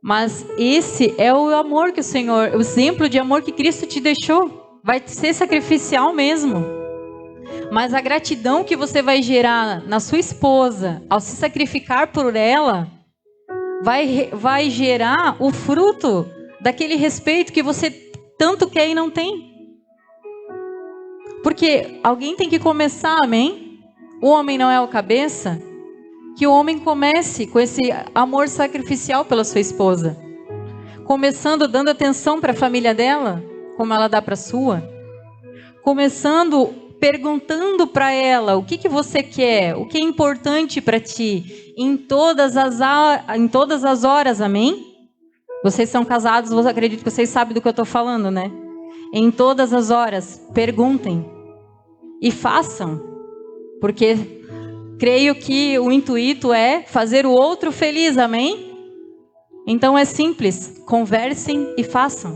Mas esse é o amor que o Senhor, o exemplo de amor que Cristo te deixou. Vai ser sacrificial mesmo. Mas a gratidão que você vai gerar na sua esposa, ao se sacrificar por ela, vai gerar o fruto daquele respeito que você tanto quer e não tem. Porque alguém tem que começar, amém? O homem não é o cabeça? Que o homem comece com esse amor sacrificial pela sua esposa. Começando dando atenção para a família dela, como ela dá para a sua. Começando perguntando para ela o que você quer, o que é importante para ti, em todas as horas, amém? Vocês são casados, eu acredito que vocês sabem do que eu estou falando, né? Em todas as horas, perguntem e façam, porque creio que o intuito é fazer o outro feliz, amém? Então é simples, conversem e façam,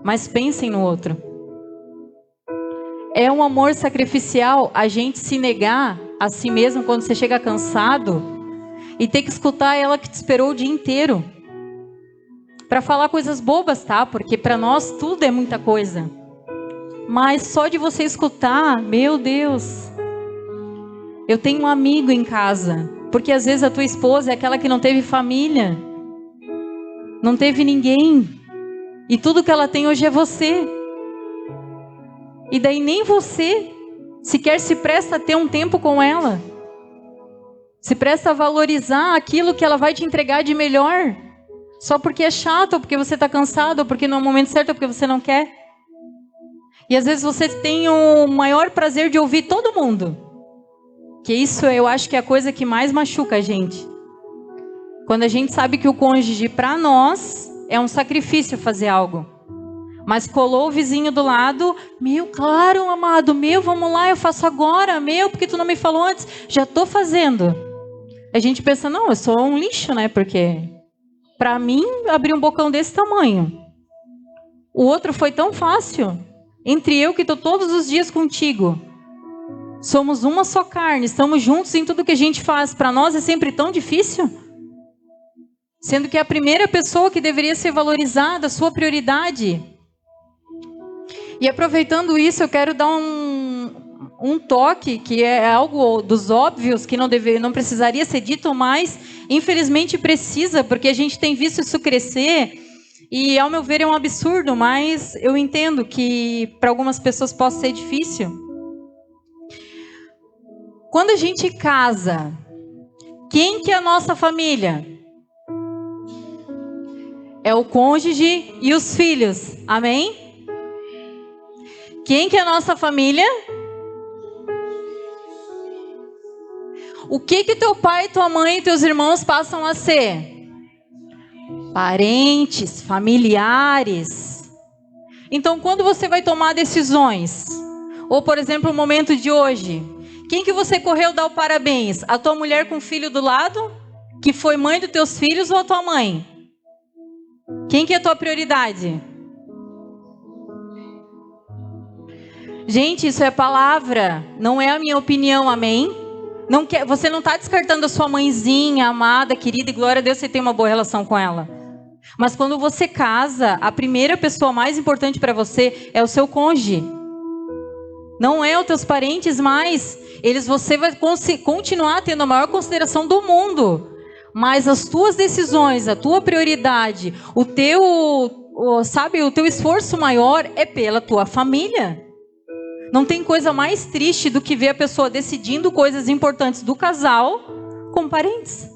mas pensem no outro. É um amor sacrificial a gente se negar a si mesmo quando você chega cansado e ter que escutar ela que te esperou o dia inteiro para falar coisas bobas, tá? Porque para nós tudo é muita coisa. Mas só de você escutar, meu Deus. Eu tenho um amigo em casa, porque às vezes a tua esposa é aquela que não teve família, não teve ninguém, e tudo que ela tem hoje é você. E daí nem você sequer se presta a ter um tempo com ela, se presta a valorizar aquilo que ela vai te entregar de melhor, só porque é chato, ou porque você está cansado, ou porque não é o momento certo, ou porque você não quer. E às vezes você tem o maior prazer de ouvir todo mundo. Que isso eu acho que é a coisa que mais machuca a gente. Quando a gente sabe que o cônjuge, para nós, é um sacrifício fazer algo. Mas colou o vizinho do lado, meu, claro, amado, meu, vamos lá, eu faço agora, meu, porque tu não me falou antes, já estou fazendo. A gente pensa, não, eu sou um lixo, né, porque para mim, abrir um bocão desse tamanho. O outro foi tão fácil, entre eu que estou todos os dias contigo. Somos uma só carne, estamos juntos em tudo que a gente faz. Para nós é sempre tão difícil. Sendo que é a primeira pessoa que deveria ser valorizada, a sua prioridade. E aproveitando isso, eu quero dar um toque, que é algo dos óbvios, que não precisaria ser dito, mas infelizmente precisa, porque a gente tem visto isso crescer. E ao meu ver é um absurdo, mas eu entendo que para algumas pessoas possa ser difícil. Quando a gente casa, quem que é a nossa família? É o cônjuge e os filhos, amém? Quem que é a nossa família? O que teu pai, tua mãe e teus irmãos passam a ser? Parentes, familiares. Então, quando você vai tomar decisões, ou por exemplo, o momento de hoje, quem que você correu dar o parabéns? A tua mulher com o filho do lado, que foi mãe dos teus filhos, ou a tua mãe? Quem que é a tua prioridade? Gente, isso é palavra, não é a minha opinião, amém? Você não está descartando a sua mãezinha, amada, querida, e glória a Deus, você tem uma boa relação com ela. Mas quando você casa, a primeira pessoa mais importante para você é o seu cônjuge. Não é os teus parentes mais. Você vai continuar tendo a maior consideração do mundo. Mas as tuas decisões, a tua prioridade, o teu esforço maior é pela tua família. Não tem coisa mais triste do que ver a pessoa decidindo coisas importantes do casal com parentes.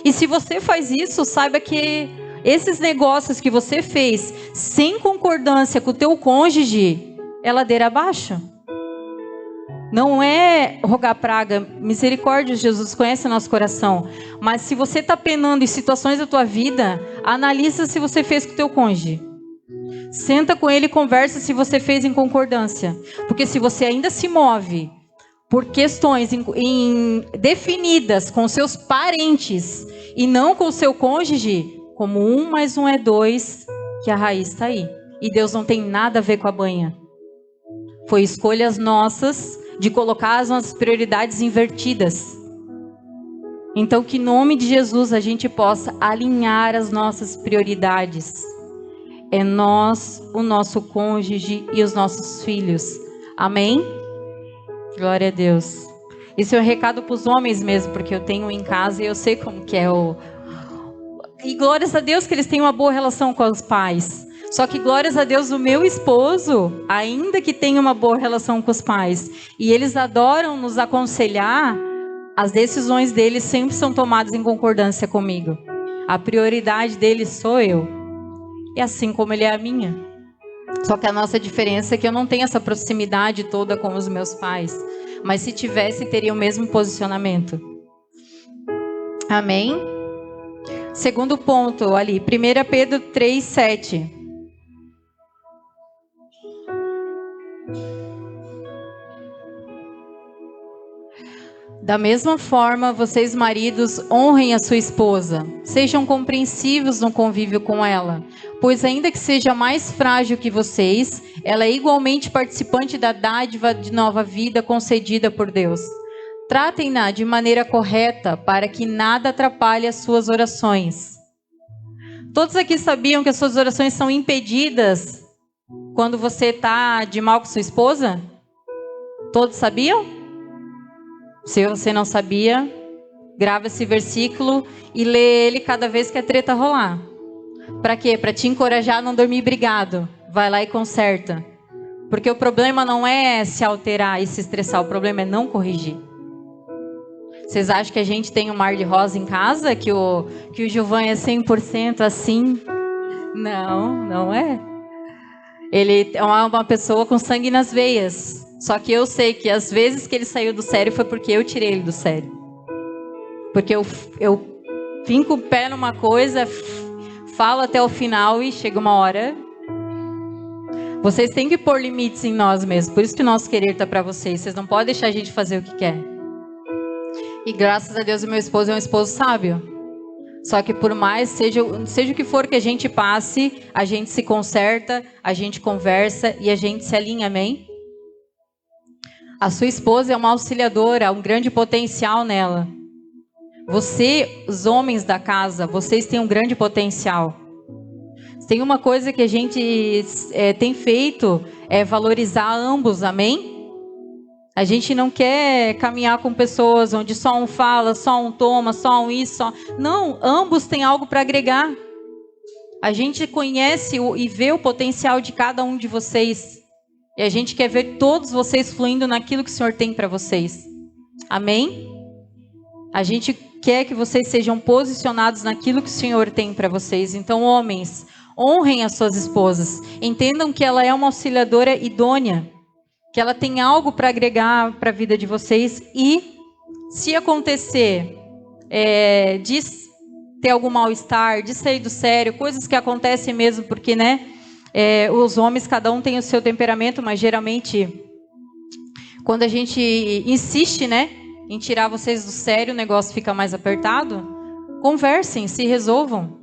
E se você faz isso, saiba que esses negócios que você fez sem concordância com o teu cônjuge é ladeira abaixo. Não é rogar praga, misericórdia, Jesus conhece nosso coração. Mas se você está penando em situações da tua vida, analisa se você fez com o teu cônjuge. Senta com ele e conversa se você fez em concordância. Porque se você ainda se move por questões definidas com seus parentes e não com o seu cônjuge, como 1 mais 1 é 2, que a raiz está aí. E Deus não tem nada a ver com a banha. Foi escolhas nossas de colocar as nossas prioridades invertidas. Então, que em nome de Jesus a gente possa alinhar as nossas prioridades. É nós, o nosso cônjuge e os nossos filhos. Amém? Glória a Deus. Isso é um recado para os homens mesmo, porque eu tenho em casa e eu sei como que é o... E glórias a Deus que eles têm uma boa relação com os pais. Só que glórias a Deus o meu esposo, ainda que tenha uma boa relação com os pais, e eles adoram nos aconselhar, as decisões deles sempre são tomadas em concordância comigo. A prioridade deles sou eu. E assim como ele é a minha. Só que a nossa diferença é que eu não tenho essa proximidade toda com os meus pais. Mas se tivesse, teria o mesmo posicionamento. Amém? Segundo ponto ali, 1 Pedro 3:7. Da mesma forma, vocês maridos honrem a sua esposa. Sejam compreensivos no convívio com ela, pois ainda que seja mais frágil que vocês, ela é igualmente participante da dádiva de nova vida concedida por Deus. Tratem-na de maneira correta para que nada atrapalhe as suas orações. Todos aqui sabiam que as suas orações são impedidas quando você está de mal com sua esposa? Todos sabiam? Se você não sabia, grava esse versículo e lê ele cada vez que a treta rolar. Para quê? Para te encorajar a não dormir brigado. Vai lá e conserta. Porque o problema não é se alterar e se estressar, o problema é não corrigir. Vocês acham que a gente tem um mar de rosa em casa? Que o Gilvan é 100% assim? Não, não é. Ele é uma pessoa com sangue nas veias. Só que eu sei que as vezes que ele saiu do sério foi porque eu tirei ele do sério. Porque eu finco o pé numa coisa, falo até o final e chega uma hora. Vocês têm que pôr limites em nós mesmos. Por isso que o nosso querer está para vocês. Vocês não podem deixar a gente fazer o que quer. E graças a Deus o meu esposo é um esposo sábio. Só que por mais, seja o que for que a gente passe, a gente se conserta, a gente conversa e a gente se alinha, amém? A sua esposa é uma auxiliadora, há um grande potencial nela. Você, os homens da casa, vocês têm um grande potencial. Tem uma coisa que a gente tem feito, é valorizar ambos, amém? A gente não quer caminhar com pessoas onde só um fala, só um toma, só um isso, só... Não, ambos têm algo para agregar. A gente conhece e vê o potencial de cada um de vocês. E a gente quer ver todos vocês fluindo naquilo que o Senhor tem para vocês. Amém? A gente quer que vocês sejam posicionados naquilo que o Senhor tem para vocês. Então, homens, honrem as suas esposas. Entendam que ela é uma auxiliadora idônea. Que ela tem algo para agregar para a vida de vocês. E, se acontecer de ter algum mal-estar, de sair do sério, coisas que acontecem mesmo, porque, né? Os homens, cada um tem o seu temperamento, mas geralmente, quando a gente insiste, né, em tirar vocês do sério, o negócio fica mais apertado. Conversem, se resolvam.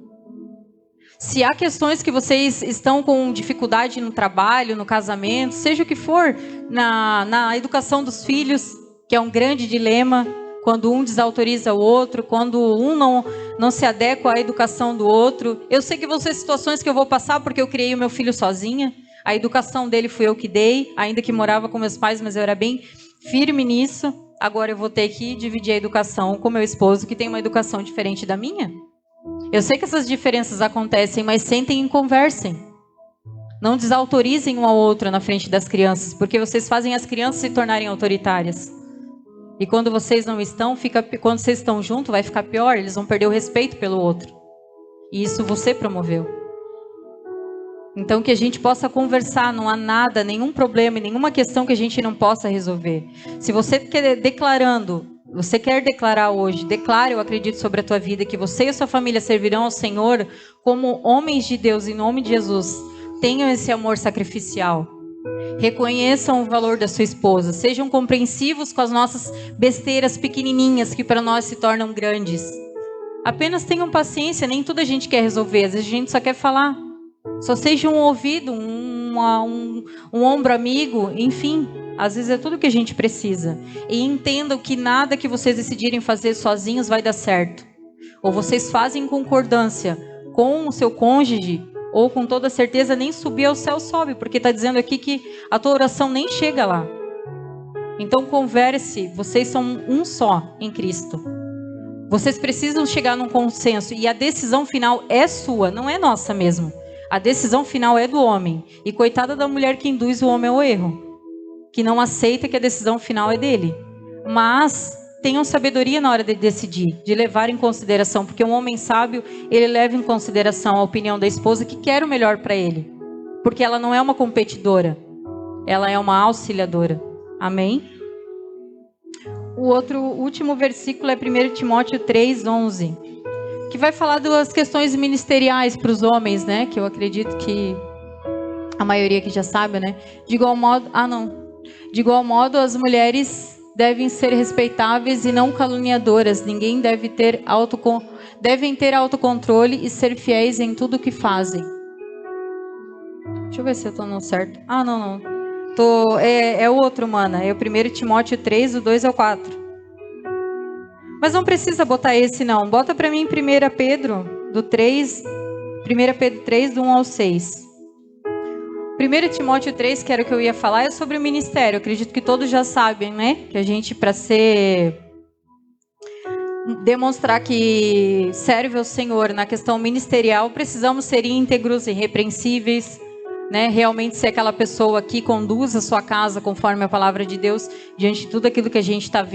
Se há questões que vocês estão com dificuldade no trabalho, no casamento, seja o que for, na educação dos filhos, que é um grande dilema, quando um desautoriza o outro, quando um não se adequa à educação do outro. Eu sei que vão ser situações que eu vou passar porque eu criei o meu filho sozinha. A educação dele fui eu que dei, ainda que morava com meus pais, mas eu era bem firme nisso. Agora eu vou ter que dividir a educação com meu esposo, que tem uma educação diferente da minha. Eu sei que essas diferenças acontecem, mas sentem e conversem. Não desautorizem um ao outro na frente das crianças, porque vocês fazem as crianças se tornarem autoritárias. E quando vocês não estão, quando vocês estão juntos, vai ficar pior. Eles vão perder o respeito pelo outro. E isso você promoveu. Então que a gente possa conversar, não há nada, nenhum problema, nenhuma questão que a gente não possa resolver. Se você quer declarar hoje, declare, eu acredito sobre a tua vida, que você e a sua família servirão ao Senhor como homens de Deus, em nome de Jesus. Tenham esse amor sacrificial. Reconheçam o valor da sua esposa. Sejam compreensivos com as nossas besteiras pequenininhas que para nós se tornam grandes. Apenas tenham paciência, nem tudo a gente quer resolver. Às vezes a gente só quer falar. Só seja um ouvido, um ombro amigo, enfim. Às vezes é tudo que a gente precisa. E entendam que nada que vocês decidirem fazer sozinhos vai dar certo. Ou vocês fazem em concordância com o seu cônjuge, ou com toda certeza nem subir ao céu sobe, porque está dizendo aqui que a tua oração nem chega lá. Então converse, vocês são um só em Cristo. Vocês precisam chegar num consenso, e a decisão final é sua, não é nossa mesmo. A decisão final é do homem. E coitada da mulher que induz o homem ao erro, que não aceita que a decisão final é dele. Mas tenham sabedoria na hora de decidir, de levar em consideração, porque um homem sábio, ele leva em consideração a opinião da esposa que quer o melhor para ele. Porque ela não é uma competidora, ela é uma auxiliadora. Amém? O último versículo é 1 Timóteo 3:11, que vai falar das questões ministeriais para os homens, né? Que eu acredito que a maioria aqui já sabe, né? De igual modo, as mulheres devem ser respeitáveis e não caluniadoras. Ninguém devem ter autocontrole e ser fiéis em tudo o que fazem. Deixa eu ver se eu estou no certo. Não. É o outro, mana. É o 1 Timóteo 3, do 2 ao 4. Mas não precisa botar esse, não. Bota para mim 1 Pedro 3, do 1 ao 6. 1 Timóteo 3, que era o que eu ia falar, é sobre o ministério. Eu acredito que todos já sabem, né? Que a gente, para demonstrar que serve ao Senhor na questão ministerial, precisamos ser íntegros, irrepreensíveis, né? Realmente ser aquela pessoa que conduz a sua casa conforme a palavra de Deus, diante de tudo aquilo que a gente está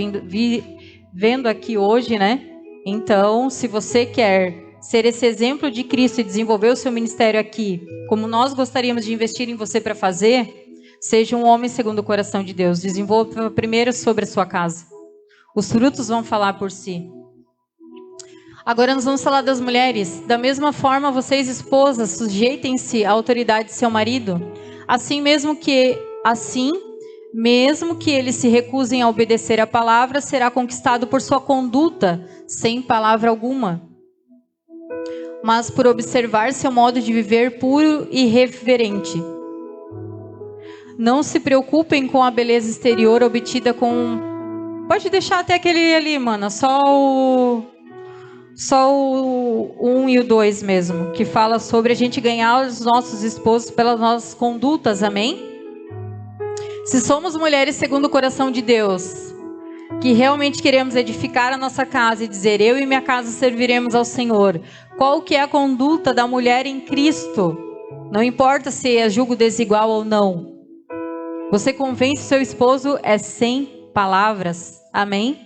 vendo aqui hoje, né? Então, se você quer ser esse exemplo de Cristo e desenvolver o seu ministério aqui, como nós gostaríamos de investir em você para fazer, seja um homem segundo o coração de Deus. Desenvolva primeiro sobre a sua casa. Os frutos vão falar por si. Agora nós vamos falar das mulheres. Da mesma forma, vocês, esposas, sujeitem-se à autoridade de seu marido. Mesmo que eles se recusem a obedecer a palavra, será conquistado por sua conduta, sem palavra alguma. Mas por observar seu modo de viver puro e reverente. Não se preocupem com a beleza exterior obtida com... Pode deixar até aquele ali, mana. Só o 1 e o 2 mesmo. Que fala sobre a gente ganhar os nossos esposos pelas nossas condutas. Amém? Se somos mulheres segundo o coração de Deus, que realmente queremos edificar a nossa casa e dizer, eu e minha casa serviremos ao Senhor. Qual que é a conduta da mulher em Cristo? Não importa se é julgo desigual ou não. Você convence seu esposo sem palavras. Amém?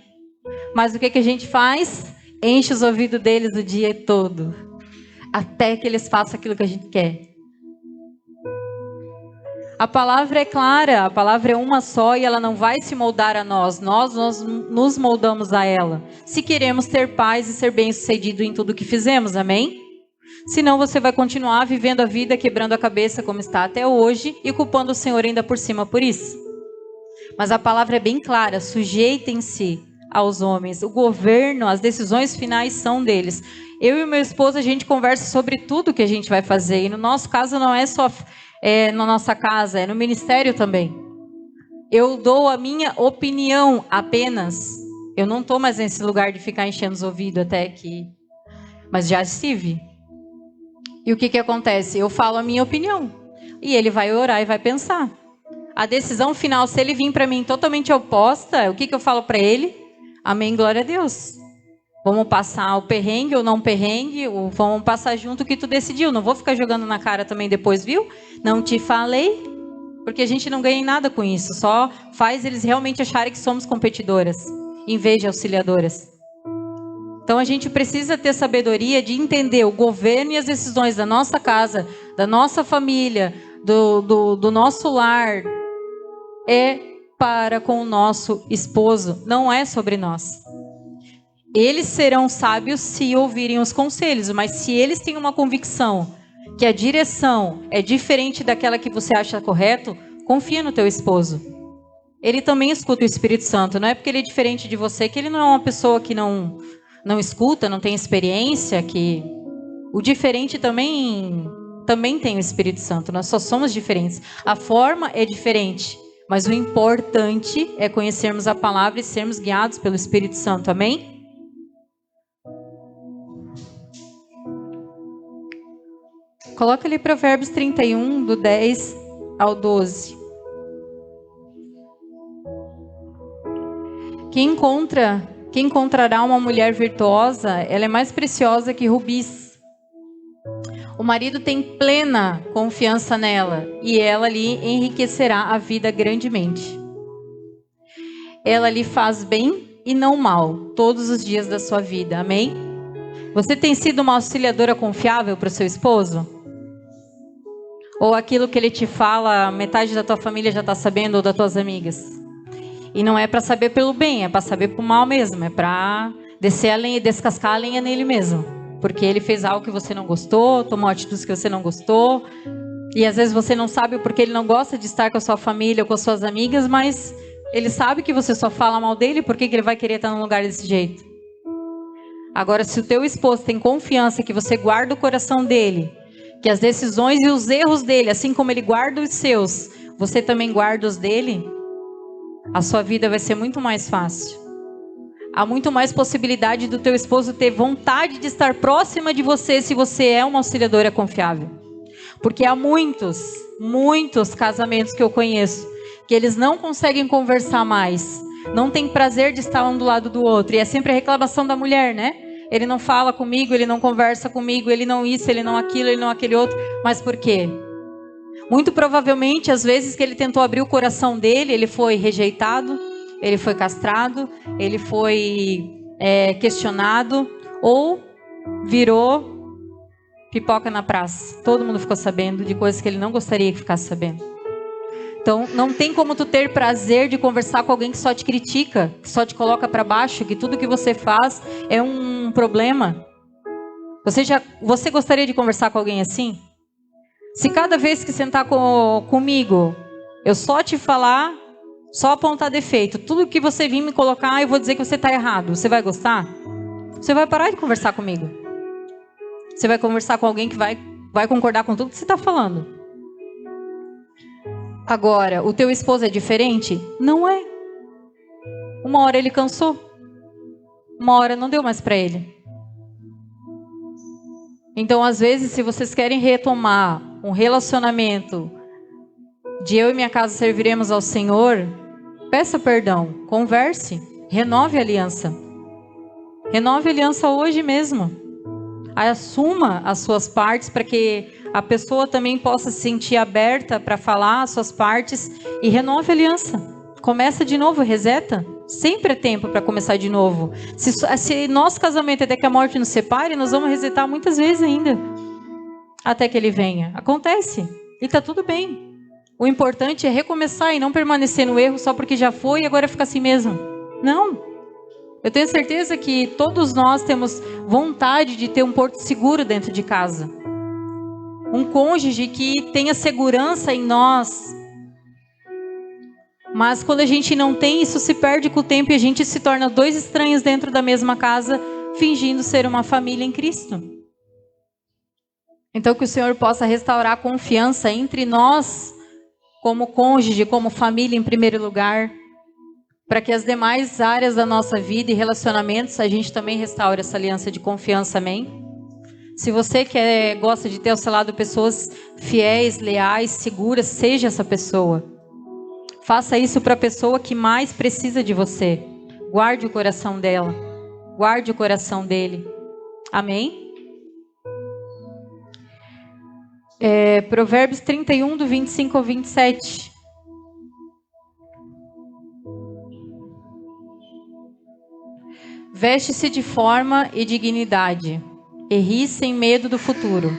Mas o que a gente faz? Enche os ouvidos deles o dia todo. Até que eles façam aquilo que a gente quer. A palavra é clara, a palavra é uma só e ela não vai se moldar a nós. Nós nos moldamos a ela. Se queremos ter paz e ser bem-sucedido em tudo que fizemos, amém? Senão você vai continuar vivendo a vida quebrando a cabeça como está até hoje e culpando o Senhor ainda por cima por isso. Mas a palavra é bem clara, sujeitem-se aos homens. O governo, as decisões finais são deles. Eu e meu esposo, a gente conversa sobre tudo que a gente vai fazer. E no nosso caso não é só na nossa casa, é no ministério também. Eu dou a minha opinião apenas. Eu não estou mais nesse lugar de ficar enchendo os ouvidos até que... Mas já estive. E o que acontece? Eu falo a minha opinião. E ele vai orar e vai pensar. A decisão final, se ele vir para mim totalmente oposta, o que eu falo para ele? Amém, glória a Deus. Vamos passar o perrengue ou não perrengue, ou vamos passar junto o que tu decidiu. Não vou ficar jogando na cara também depois, viu? Não te falei, porque a gente não ganha em nada com isso. Só faz eles realmente acharem que somos competidoras, em vez de auxiliadoras. Então a gente precisa ter sabedoria de entender o governo e as decisões da nossa casa, da nossa família, do nosso lar. É para com o nosso esposo, não é sobre nós. Eles serão sábios se ouvirem os conselhos, mas se eles têm uma convicção que a direção é diferente daquela que você acha correto, confia no teu esposo. Ele também escuta o Espírito Santo, não é porque ele é diferente de você que ele não é uma pessoa que não escuta, não tem experiência, que o diferente também tem o Espírito Santo, nós só somos diferentes. A forma é diferente, Mas o importante é conhecermos a palavra e sermos guiados pelo Espírito Santo, amém? Coloca ali Provérbios 31, do 10 ao 12. Quem encontrará uma mulher virtuosa, ela é mais preciosa que rubis. O marido tem plena confiança nela e ela lhe enriquecerá a vida grandemente. Ela lhe faz bem e não mal todos os dias da sua vida, amém? Você tem sido uma auxiliadora confiável para o seu esposo? Ou aquilo que ele te fala, metade da tua família já está sabendo, ou das tuas amigas? E não é para saber pelo bem, é para saber pro mal mesmo, é para descer a lenha, descascar a lenha nele mesmo. Porque ele fez algo que você não gostou, tomou atitudes que você não gostou, e às vezes você não sabe porque ele não gosta de estar com a sua família ou com as suas amigas, mas ele sabe que você só fala mal dele, por que ele vai querer estar num lugar desse jeito? Agora, se o teu esposo tem confiança que você guarda o coração dele, que as decisões e os erros dele, assim como ele guarda os seus, você também guarda os dele, a sua vida vai ser muito mais fácil. Há muito mais possibilidade do teu esposo ter vontade de estar próxima de você se você é uma auxiliadora confiável. Porque há muitos casamentos que eu conheço que eles não conseguem conversar mais, não tem prazer de estar um do lado do outro, e é sempre a reclamação da mulher, né? Ele não fala comigo, ele não conversa comigo, ele não isso, ele não aquilo, ele não aquele outro. Mas por quê? Muito provavelmente, às vezes que ele tentou abrir o coração dele, ele foi rejeitado, ele foi castrado, ele foi questionado, ou virou pipoca na praça. Todo mundo ficou sabendo de coisas que ele não gostaria que ficasse sabendo. Então, não tem como tu ter prazer de conversar com alguém que só te critica, que só te coloca para baixo, que tudo que você faz é um problema. Você gostaria de conversar com alguém assim? Se cada vez que sentar comigo, eu só te falar, só apontar defeito, tudo que você vir me colocar, eu vou dizer que você está errado, você vai gostar? Você vai parar de conversar comigo. Você vai conversar com alguém que vai concordar com tudo que você está falando. Agora, o teu esposo é diferente? Não é. Uma hora ele cansou. Uma hora não deu mais para ele. Então, às vezes, se vocês querem retomar um relacionamento de eu e minha casa serviremos ao Senhor, peça perdão, converse, renove a aliança. Renove a aliança hoje mesmo. Assuma as suas partes para que a pessoa também possa se sentir aberta para falar as suas partes e renove a aliança. Começa de novo, reseta. Sempre é tempo para começar de novo. Se nosso casamento é até que a morte nos separe, nós vamos resetar muitas vezes ainda. Até que ele venha. Acontece. E está tudo bem. O importante é recomeçar e não permanecer no erro só porque já foi e agora fica assim mesmo. Não. Eu tenho certeza que todos nós temos vontade de ter um porto seguro dentro de casa. Um cônjuge que tenha segurança em nós. Mas quando a gente não tem, isso se perde com o tempo e a gente se torna dois estranhos dentro da mesma casa, fingindo ser uma família em Cristo. Então que o Senhor possa restaurar a confiança entre nós, como cônjuge, como família em primeiro lugar, para que as demais áreas da nossa vida e relacionamentos, a gente também restaure essa aliança de confiança, amém? Se você gosta de ter ao seu lado pessoas fiéis, leais, seguras, seja essa pessoa. Faça isso para a pessoa que mais precisa de você. Guarde o coração dela. Guarde o coração dele. Amém? Provérbios 31, do 25 ao 27. Veste-se de forma e dignidade, e ri sem medo do futuro.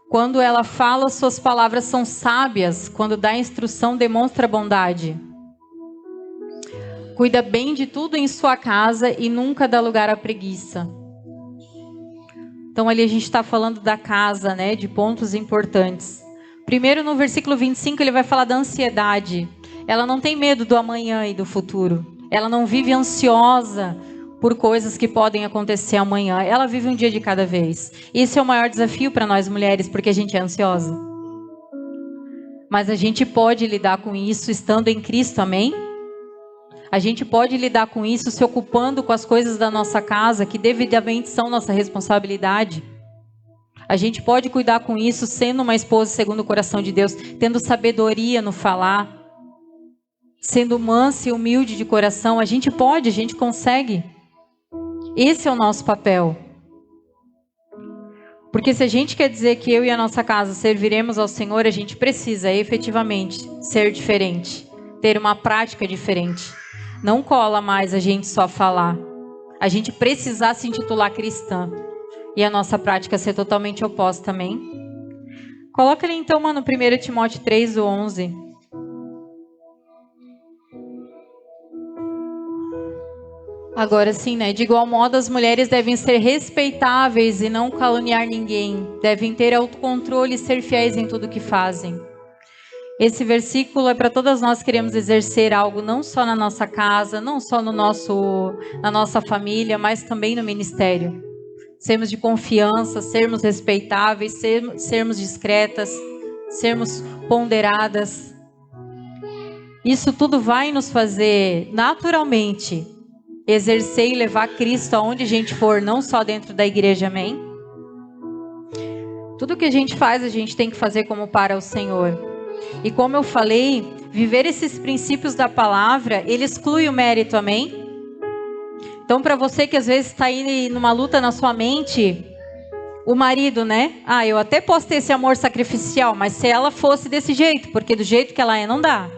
Quando ela fala, suas palavras são sábias. Quando dá instrução, demonstra bondade. Cuida bem de tudo em sua casa e nunca dá lugar à preguiça. Então ali a gente está falando da casa, né? De pontos importantes. Primeiro no versículo 25 ele vai falar da ansiedade. Ela não tem medo do amanhã e do futuro. Ela não vive ansiosa por coisas que podem acontecer amanhã. Ela vive um dia de cada vez. Esse é o maior desafio para nós mulheres, porque a gente é ansiosa. Mas a gente pode lidar com isso estando em Cristo, amém? A gente pode lidar com isso se ocupando com as coisas da nossa casa, que devidamente são nossa responsabilidade. A gente pode cuidar com isso sendo uma esposa segundo o coração de Deus, tendo sabedoria no falar, sendo mansa e humilde de coração. A gente pode, a gente consegue. Esse é o nosso papel. Porque se a gente quer dizer que eu e a nossa casa serviremos ao Senhor, a gente precisa efetivamente ser diferente, ter uma prática diferente. Não cola mais a gente só falar. A gente precisar se intitular cristã e a nossa prática ser totalmente oposta, amém? Coloca ali então, mano, 1 Timóteo 3, do 11. Agora sim, né? De igual modo, as mulheres devem ser respeitáveis e não caluniar ninguém. Devem ter autocontrole e ser fiéis em tudo que fazem. Esse versículo é para todas nós que queremos exercer algo não só na nossa casa, não só na nossa família, mas também no ministério. Sermos de confiança, sermos respeitáveis, sermos discretas, sermos ponderadas. Isso tudo vai nos fazer naturalmente exercer e levar Cristo aonde a gente for, não só dentro da igreja, amém? Tudo que a gente faz, a gente tem que fazer como para o Senhor. E como eu falei, viver esses princípios da palavra, ele exclui o mérito, amém? Então, para você que às vezes está aí numa luta na sua mente, o marido, né? Ah, eu até posso ter esse amor sacrificial, mas se ela fosse desse jeito, porque do jeito que ela é, não dá.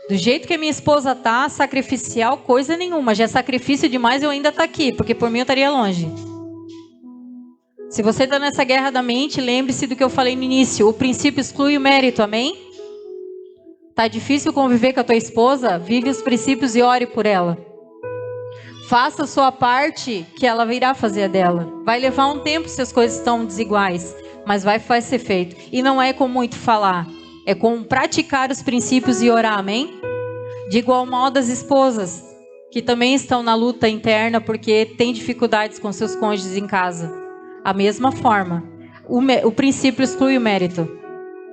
Do jeito que a minha esposa tá, sacrificial, coisa nenhuma. Já é sacrifício demais eu ainda tá aqui, porque por mim eu estaria longe. Se você está nessa guerra da mente, lembre-se do que eu falei no início. O princípio exclui o mérito, amém? Tá difícil conviver com a tua esposa? Vive os princípios e ore por ela. Faça a sua parte, que ela virá fazer a dela. Vai levar um tempo se as coisas estão desiguais, mas vai ser feito. E não é com muito falar, é com praticar os princípios e orar, amém? De igual modo as esposas, que também estão na luta interna porque têm dificuldades com seus cônjuges em casa. A mesma forma, o princípio exclui o mérito.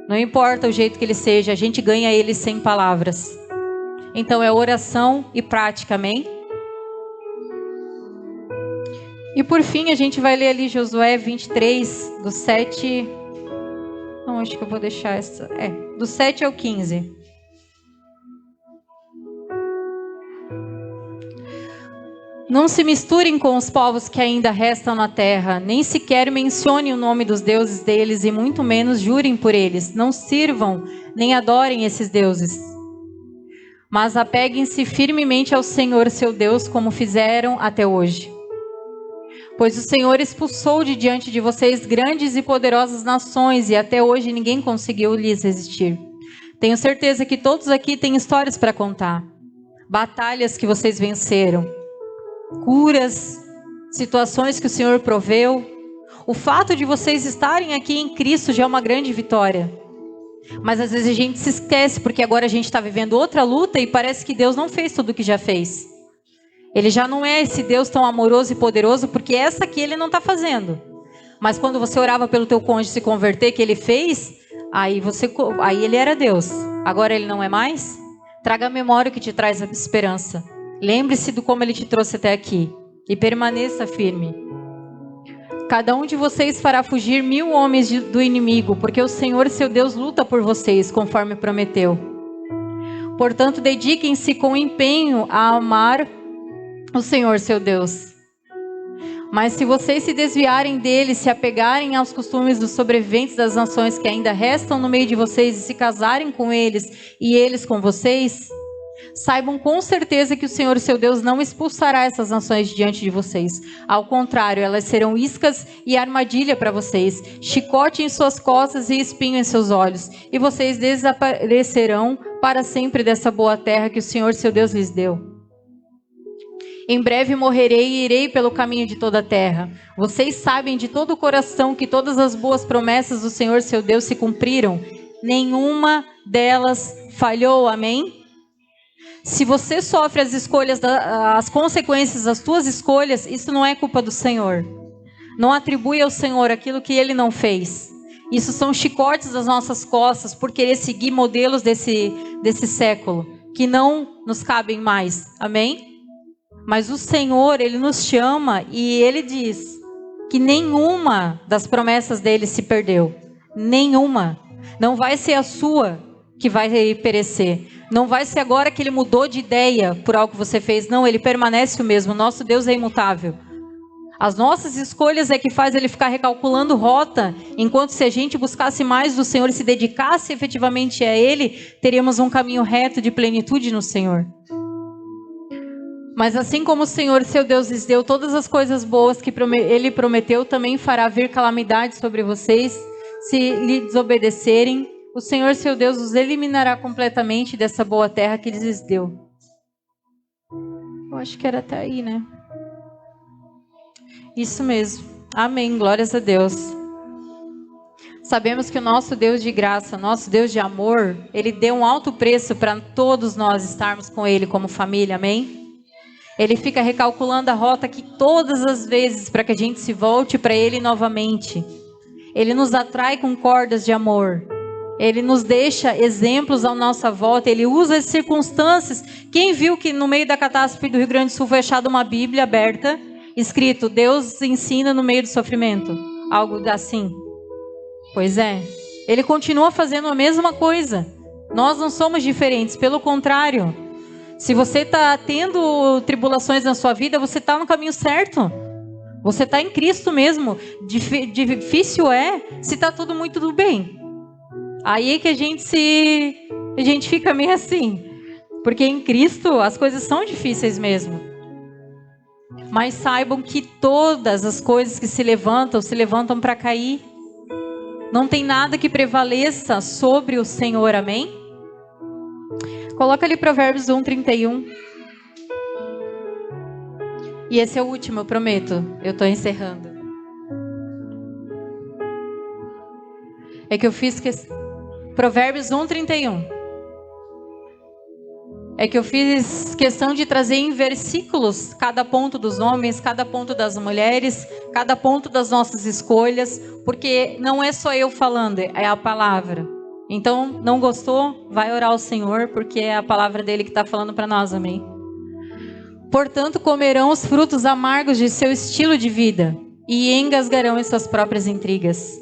Não importa o jeito que ele seja, a gente ganha ele sem palavras. Então é oração e prática, amém? E por fim a gente vai ler ali Josué 23, do 7... Não, acho que eu vou deixar essa... do 7 ao 15. Não se misturem com os povos que ainda restam na terra, nem sequer mencionem o nome dos deuses deles e muito menos jurem por eles. Não sirvam nem adorem esses deuses. Mas apeguem-se firmemente ao Senhor seu Deus, como fizeram até hoje. Pois o Senhor expulsou de diante de vocês grandes e poderosas nações e até hoje ninguém conseguiu lhes resistir. Tenho certeza que todos aqui têm histórias para contar. Batalhas que vocês venceram. Curas, situações que o Senhor proveu. O fato de vocês estarem aqui em Cristo já é uma grande vitória. Mas às vezes a gente se esquece, porque agora a gente está vivendo outra luta e parece que Deus não fez tudo o que já fez. Ele já não é esse Deus tão amoroso e poderoso, porque essa aqui ele não está fazendo. Mas quando você orava pelo teu cônjuge se converter, que ele fez, aí ele era Deus. Agora ele não é mais? Traga a memória que te traz a esperança. Lembre-se de como ele te trouxe até aqui. E permaneça firme. Cada um de vocês fará fugir 1000 homens do inimigo, porque o Senhor seu Deus luta por vocês, conforme prometeu. Portanto, dediquem-se com empenho a amar o Senhor seu Deus. Mas se vocês se desviarem dele, se apegarem aos costumes dos sobreviventes das nações que ainda restam no meio de vocês e se casarem com eles e eles com vocês, saibam com certeza que o Senhor seu Deus não expulsará essas nações diante de vocês. Ao contrário, elas serão iscas e armadilha para vocês, chicote em suas costas e espinho em seus olhos, e vocês desaparecerão para sempre dessa boa terra que o Senhor seu Deus lhes deu. Em breve morrerei e irei pelo caminho de toda a terra. Vocês sabem de todo o coração que todas as boas promessas do Senhor seu Deus se cumpriram. Nenhuma delas falhou, amém? Se você sofre as consequências das tuas escolhas, isso não é culpa do Senhor. Não atribui ao Senhor aquilo que Ele não fez. Isso são chicotes das nossas costas por querer seguir modelos desse século, que não nos cabem mais. Amém? Mas o Senhor, Ele nos chama e Ele diz que nenhuma das promessas dele se perdeu. Nenhuma. Não vai ser a sua que vai perecer. Não vai ser agora que Ele mudou de ideia por algo que você fez. Não, Ele permanece o mesmo. Nosso Deus é imutável. As nossas escolhas é que faz Ele ficar recalculando rota, enquanto se a gente buscasse mais do Senhor e se dedicasse efetivamente a Ele, teríamos um caminho reto de plenitude no Senhor. Mas assim como o Senhor, seu Deus, lhes deu todas as coisas boas que Ele prometeu, também fará vir calamidade sobre vocês, se lhe desobedecerem. O Senhor, seu Deus, os eliminará completamente dessa boa terra que Ele lhes deu. Eu acho que era até aí, né? Isso mesmo. Amém. Glórias a Deus. Sabemos que o nosso Deus de graça, nosso Deus de amor, Ele deu um alto preço para todos nós estarmos com Ele como família. Amém? Ele fica recalculando a rota aqui todas as vezes para que a gente se volte para Ele novamente. Ele nos atrai com cordas de amor. Ele nos deixa exemplos à nossa volta. Ele usa as circunstâncias. Quem viu que no meio da catástrofe do Rio Grande do Sul foi achada uma Bíblia aberta, escrito, Deus ensina no meio do sofrimento? Algo assim. Pois é. Ele continua fazendo a mesma coisa. Nós não somos diferentes, pelo contrário. Se você está tendo tribulações na sua vida, você está no caminho certo. Você está em Cristo mesmo. Difícil é se está tudo muito bem. Aí é que a gente fica meio assim. Porque em Cristo as coisas são difíceis mesmo. Mas saibam que todas as coisas que se levantam para cair. Não tem nada que prevaleça sobre o Senhor, amém? Coloca ali Provérbios 1:31. E esse é o último, eu prometo. Eu estou encerrando. É que eu fiz Provérbios 1:31. É que eu fiz questão de trazer em versículos cada ponto dos homens, cada ponto das mulheres, cada ponto das nossas escolhas, porque não é só eu falando, é a palavra. Então, não gostou? Vai orar ao Senhor, porque é a palavra dele que está falando para nós, amém? Portanto, comerão os frutos amargos de seu estilo de vida e engasgarão em suas próprias intrigas.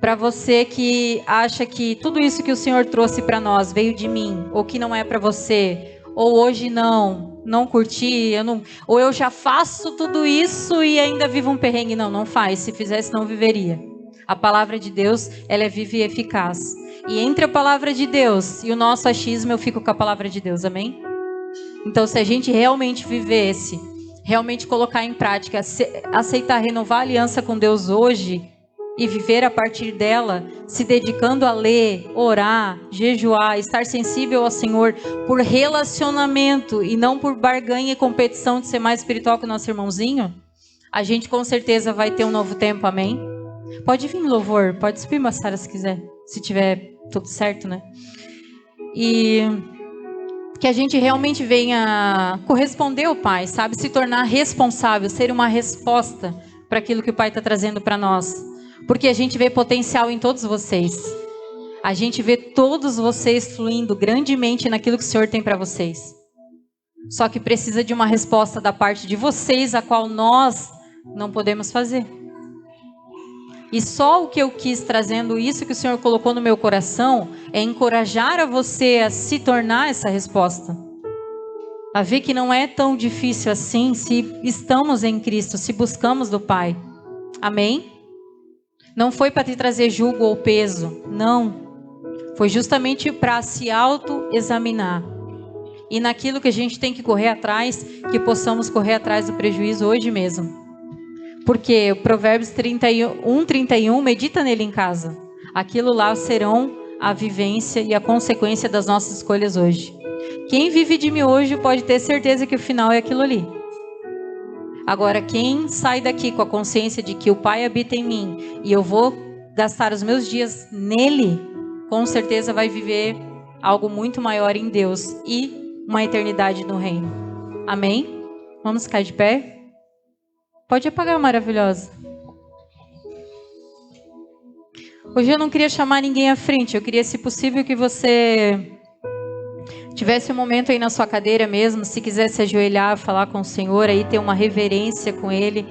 Para você que acha que tudo isso que o Senhor trouxe para nós veio de mim, ou que não é para você, ou hoje não curti, ou eu já faço tudo isso e ainda vivo um perrengue. Não faz. Se fizesse, não viveria. A palavra de Deus, ela é viva e eficaz. E entre a palavra de Deus e o nosso achismo, eu fico com a palavra de Deus, amém? Então, se a gente realmente vivesse, realmente colocar em prática, aceitar renovar a aliança com Deus hoje e viver a partir dela, se dedicando a ler, orar, jejuar, estar sensível ao Senhor por relacionamento e não por barganha e competição de ser mais espiritual que o nosso irmãozinho, a gente com certeza vai ter um novo tempo, amém? Pode vir, louvor, pode subir, Massara, se quiser, se tiver tudo certo, né? E que a gente realmente venha corresponder ao Pai, sabe? Se tornar responsável, ser uma resposta para aquilo que o Pai está trazendo para nós. Porque a gente vê potencial em todos vocês. A gente vê todos vocês fluindo grandemente naquilo que o Senhor tem para vocês. Só que precisa de uma resposta da parte de vocês, a qual nós não podemos fazer. E só o que eu quis trazendo isso que o Senhor colocou no meu coração é encorajar a você a se tornar essa resposta. A ver que não é tão difícil assim se estamos em Cristo, se buscamos do Pai. Amém? Não foi para te trazer julgo ou peso, não. Foi justamente para se autoexaminar. E naquilo que a gente tem que correr atrás, que possamos correr atrás do prejuízo hoje mesmo. Porque o Provérbios 1:31, medita nele em casa. Aquilo lá serão a vivência e a consequência das nossas escolhas hoje. Quem vive de mim hoje pode ter certeza que o final é aquilo ali. Agora, quem sai daqui com a consciência de que o Pai habita em mim e eu vou gastar os meus dias nele, com certeza vai viver algo muito maior em Deus e uma eternidade no reino. Amém? Vamos ficar de pé? Pode apagar, maravilhosa. Hoje eu não queria chamar ninguém à frente, eu queria, se possível, que você tivesse um momento aí na sua cadeira mesmo, se quiser se ajoelhar, falar com o Senhor, aí ter uma reverência com Ele,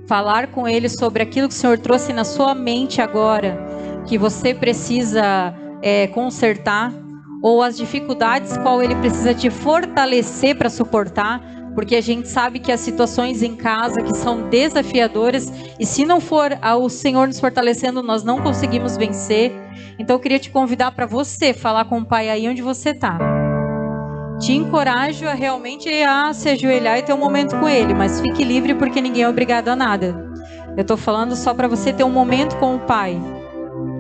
falar com Ele sobre aquilo que o Senhor trouxe na sua mente agora, que você precisa consertar, ou as dificuldades qual Ele precisa te fortalecer para suportar, porque a gente sabe que as situações em casa que são desafiadoras, e se não for o Senhor nos fortalecendo, nós não conseguimos vencer. Então eu queria te convidar para você falar com o Pai aí onde você está. Te encorajo a realmente se ajoelhar e ter um momento com Ele, mas fique livre, porque ninguém é obrigado a nada. Eu estou falando só para você ter um momento com o Pai,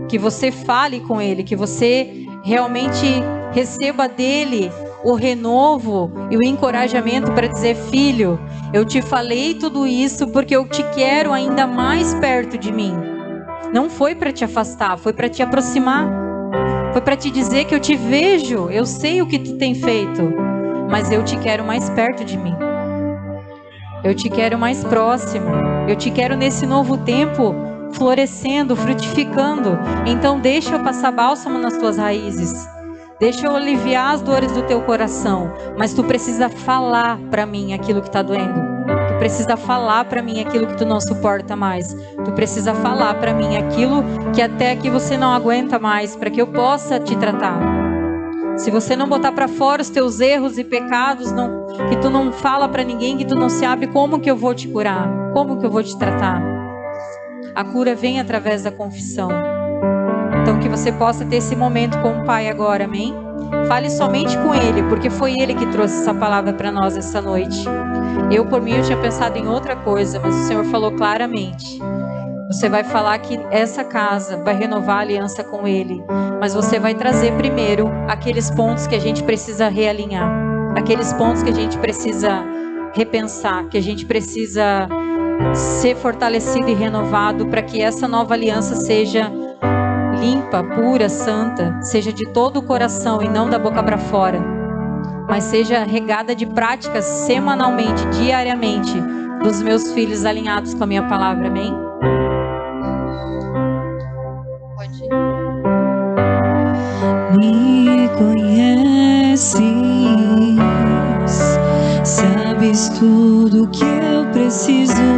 que você fale com Ele, que você realmente receba dele o renovo e o encorajamento para dizer: filho, eu te falei tudo isso porque eu te quero ainda mais perto de mim. Não foi para te afastar, foi para te aproximar. Foi para te dizer que eu te vejo, eu sei o que tu tem feito, mas eu te quero mais perto de mim. Eu te quero mais próximo. Eu te quero nesse novo tempo florescendo, frutificando. Então deixa eu passar bálsamo nas tuas raízes. Deixa eu aliviar as dores do teu coração. Mas tu precisa falar para mim aquilo que está doendo. Tu precisa falar para mim aquilo que tu não suporta mais. Tu precisa falar para mim aquilo que até aqui você não aguenta mais, para que eu possa te tratar. Se você não botar para fora os teus erros e pecados, que tu não fala para ninguém, que tu não se abre, como que eu vou te curar? Como que eu vou te tratar? A cura vem através da confissão. Então que você possa ter esse momento com o Pai agora, amém? Fale somente com Ele, porque foi Ele que trouxe essa palavra para nós essa noite. Eu, por mim, eu tinha pensado em outra coisa, mas o Senhor falou claramente. Você vai falar que essa casa vai renovar a aliança com Ele, mas você vai trazer primeiro aqueles pontos que a gente precisa realinhar, aqueles pontos que a gente precisa repensar, que a gente precisa ser fortalecido e renovado para que essa nova aliança seja limpa, pura, santa, seja de todo o coração e não da boca para fora, mas seja regada de práticas semanalmente, diariamente, dos meus filhos alinhados com a minha palavra, amém? Pode ir. Me conheces, sabes tudo que eu preciso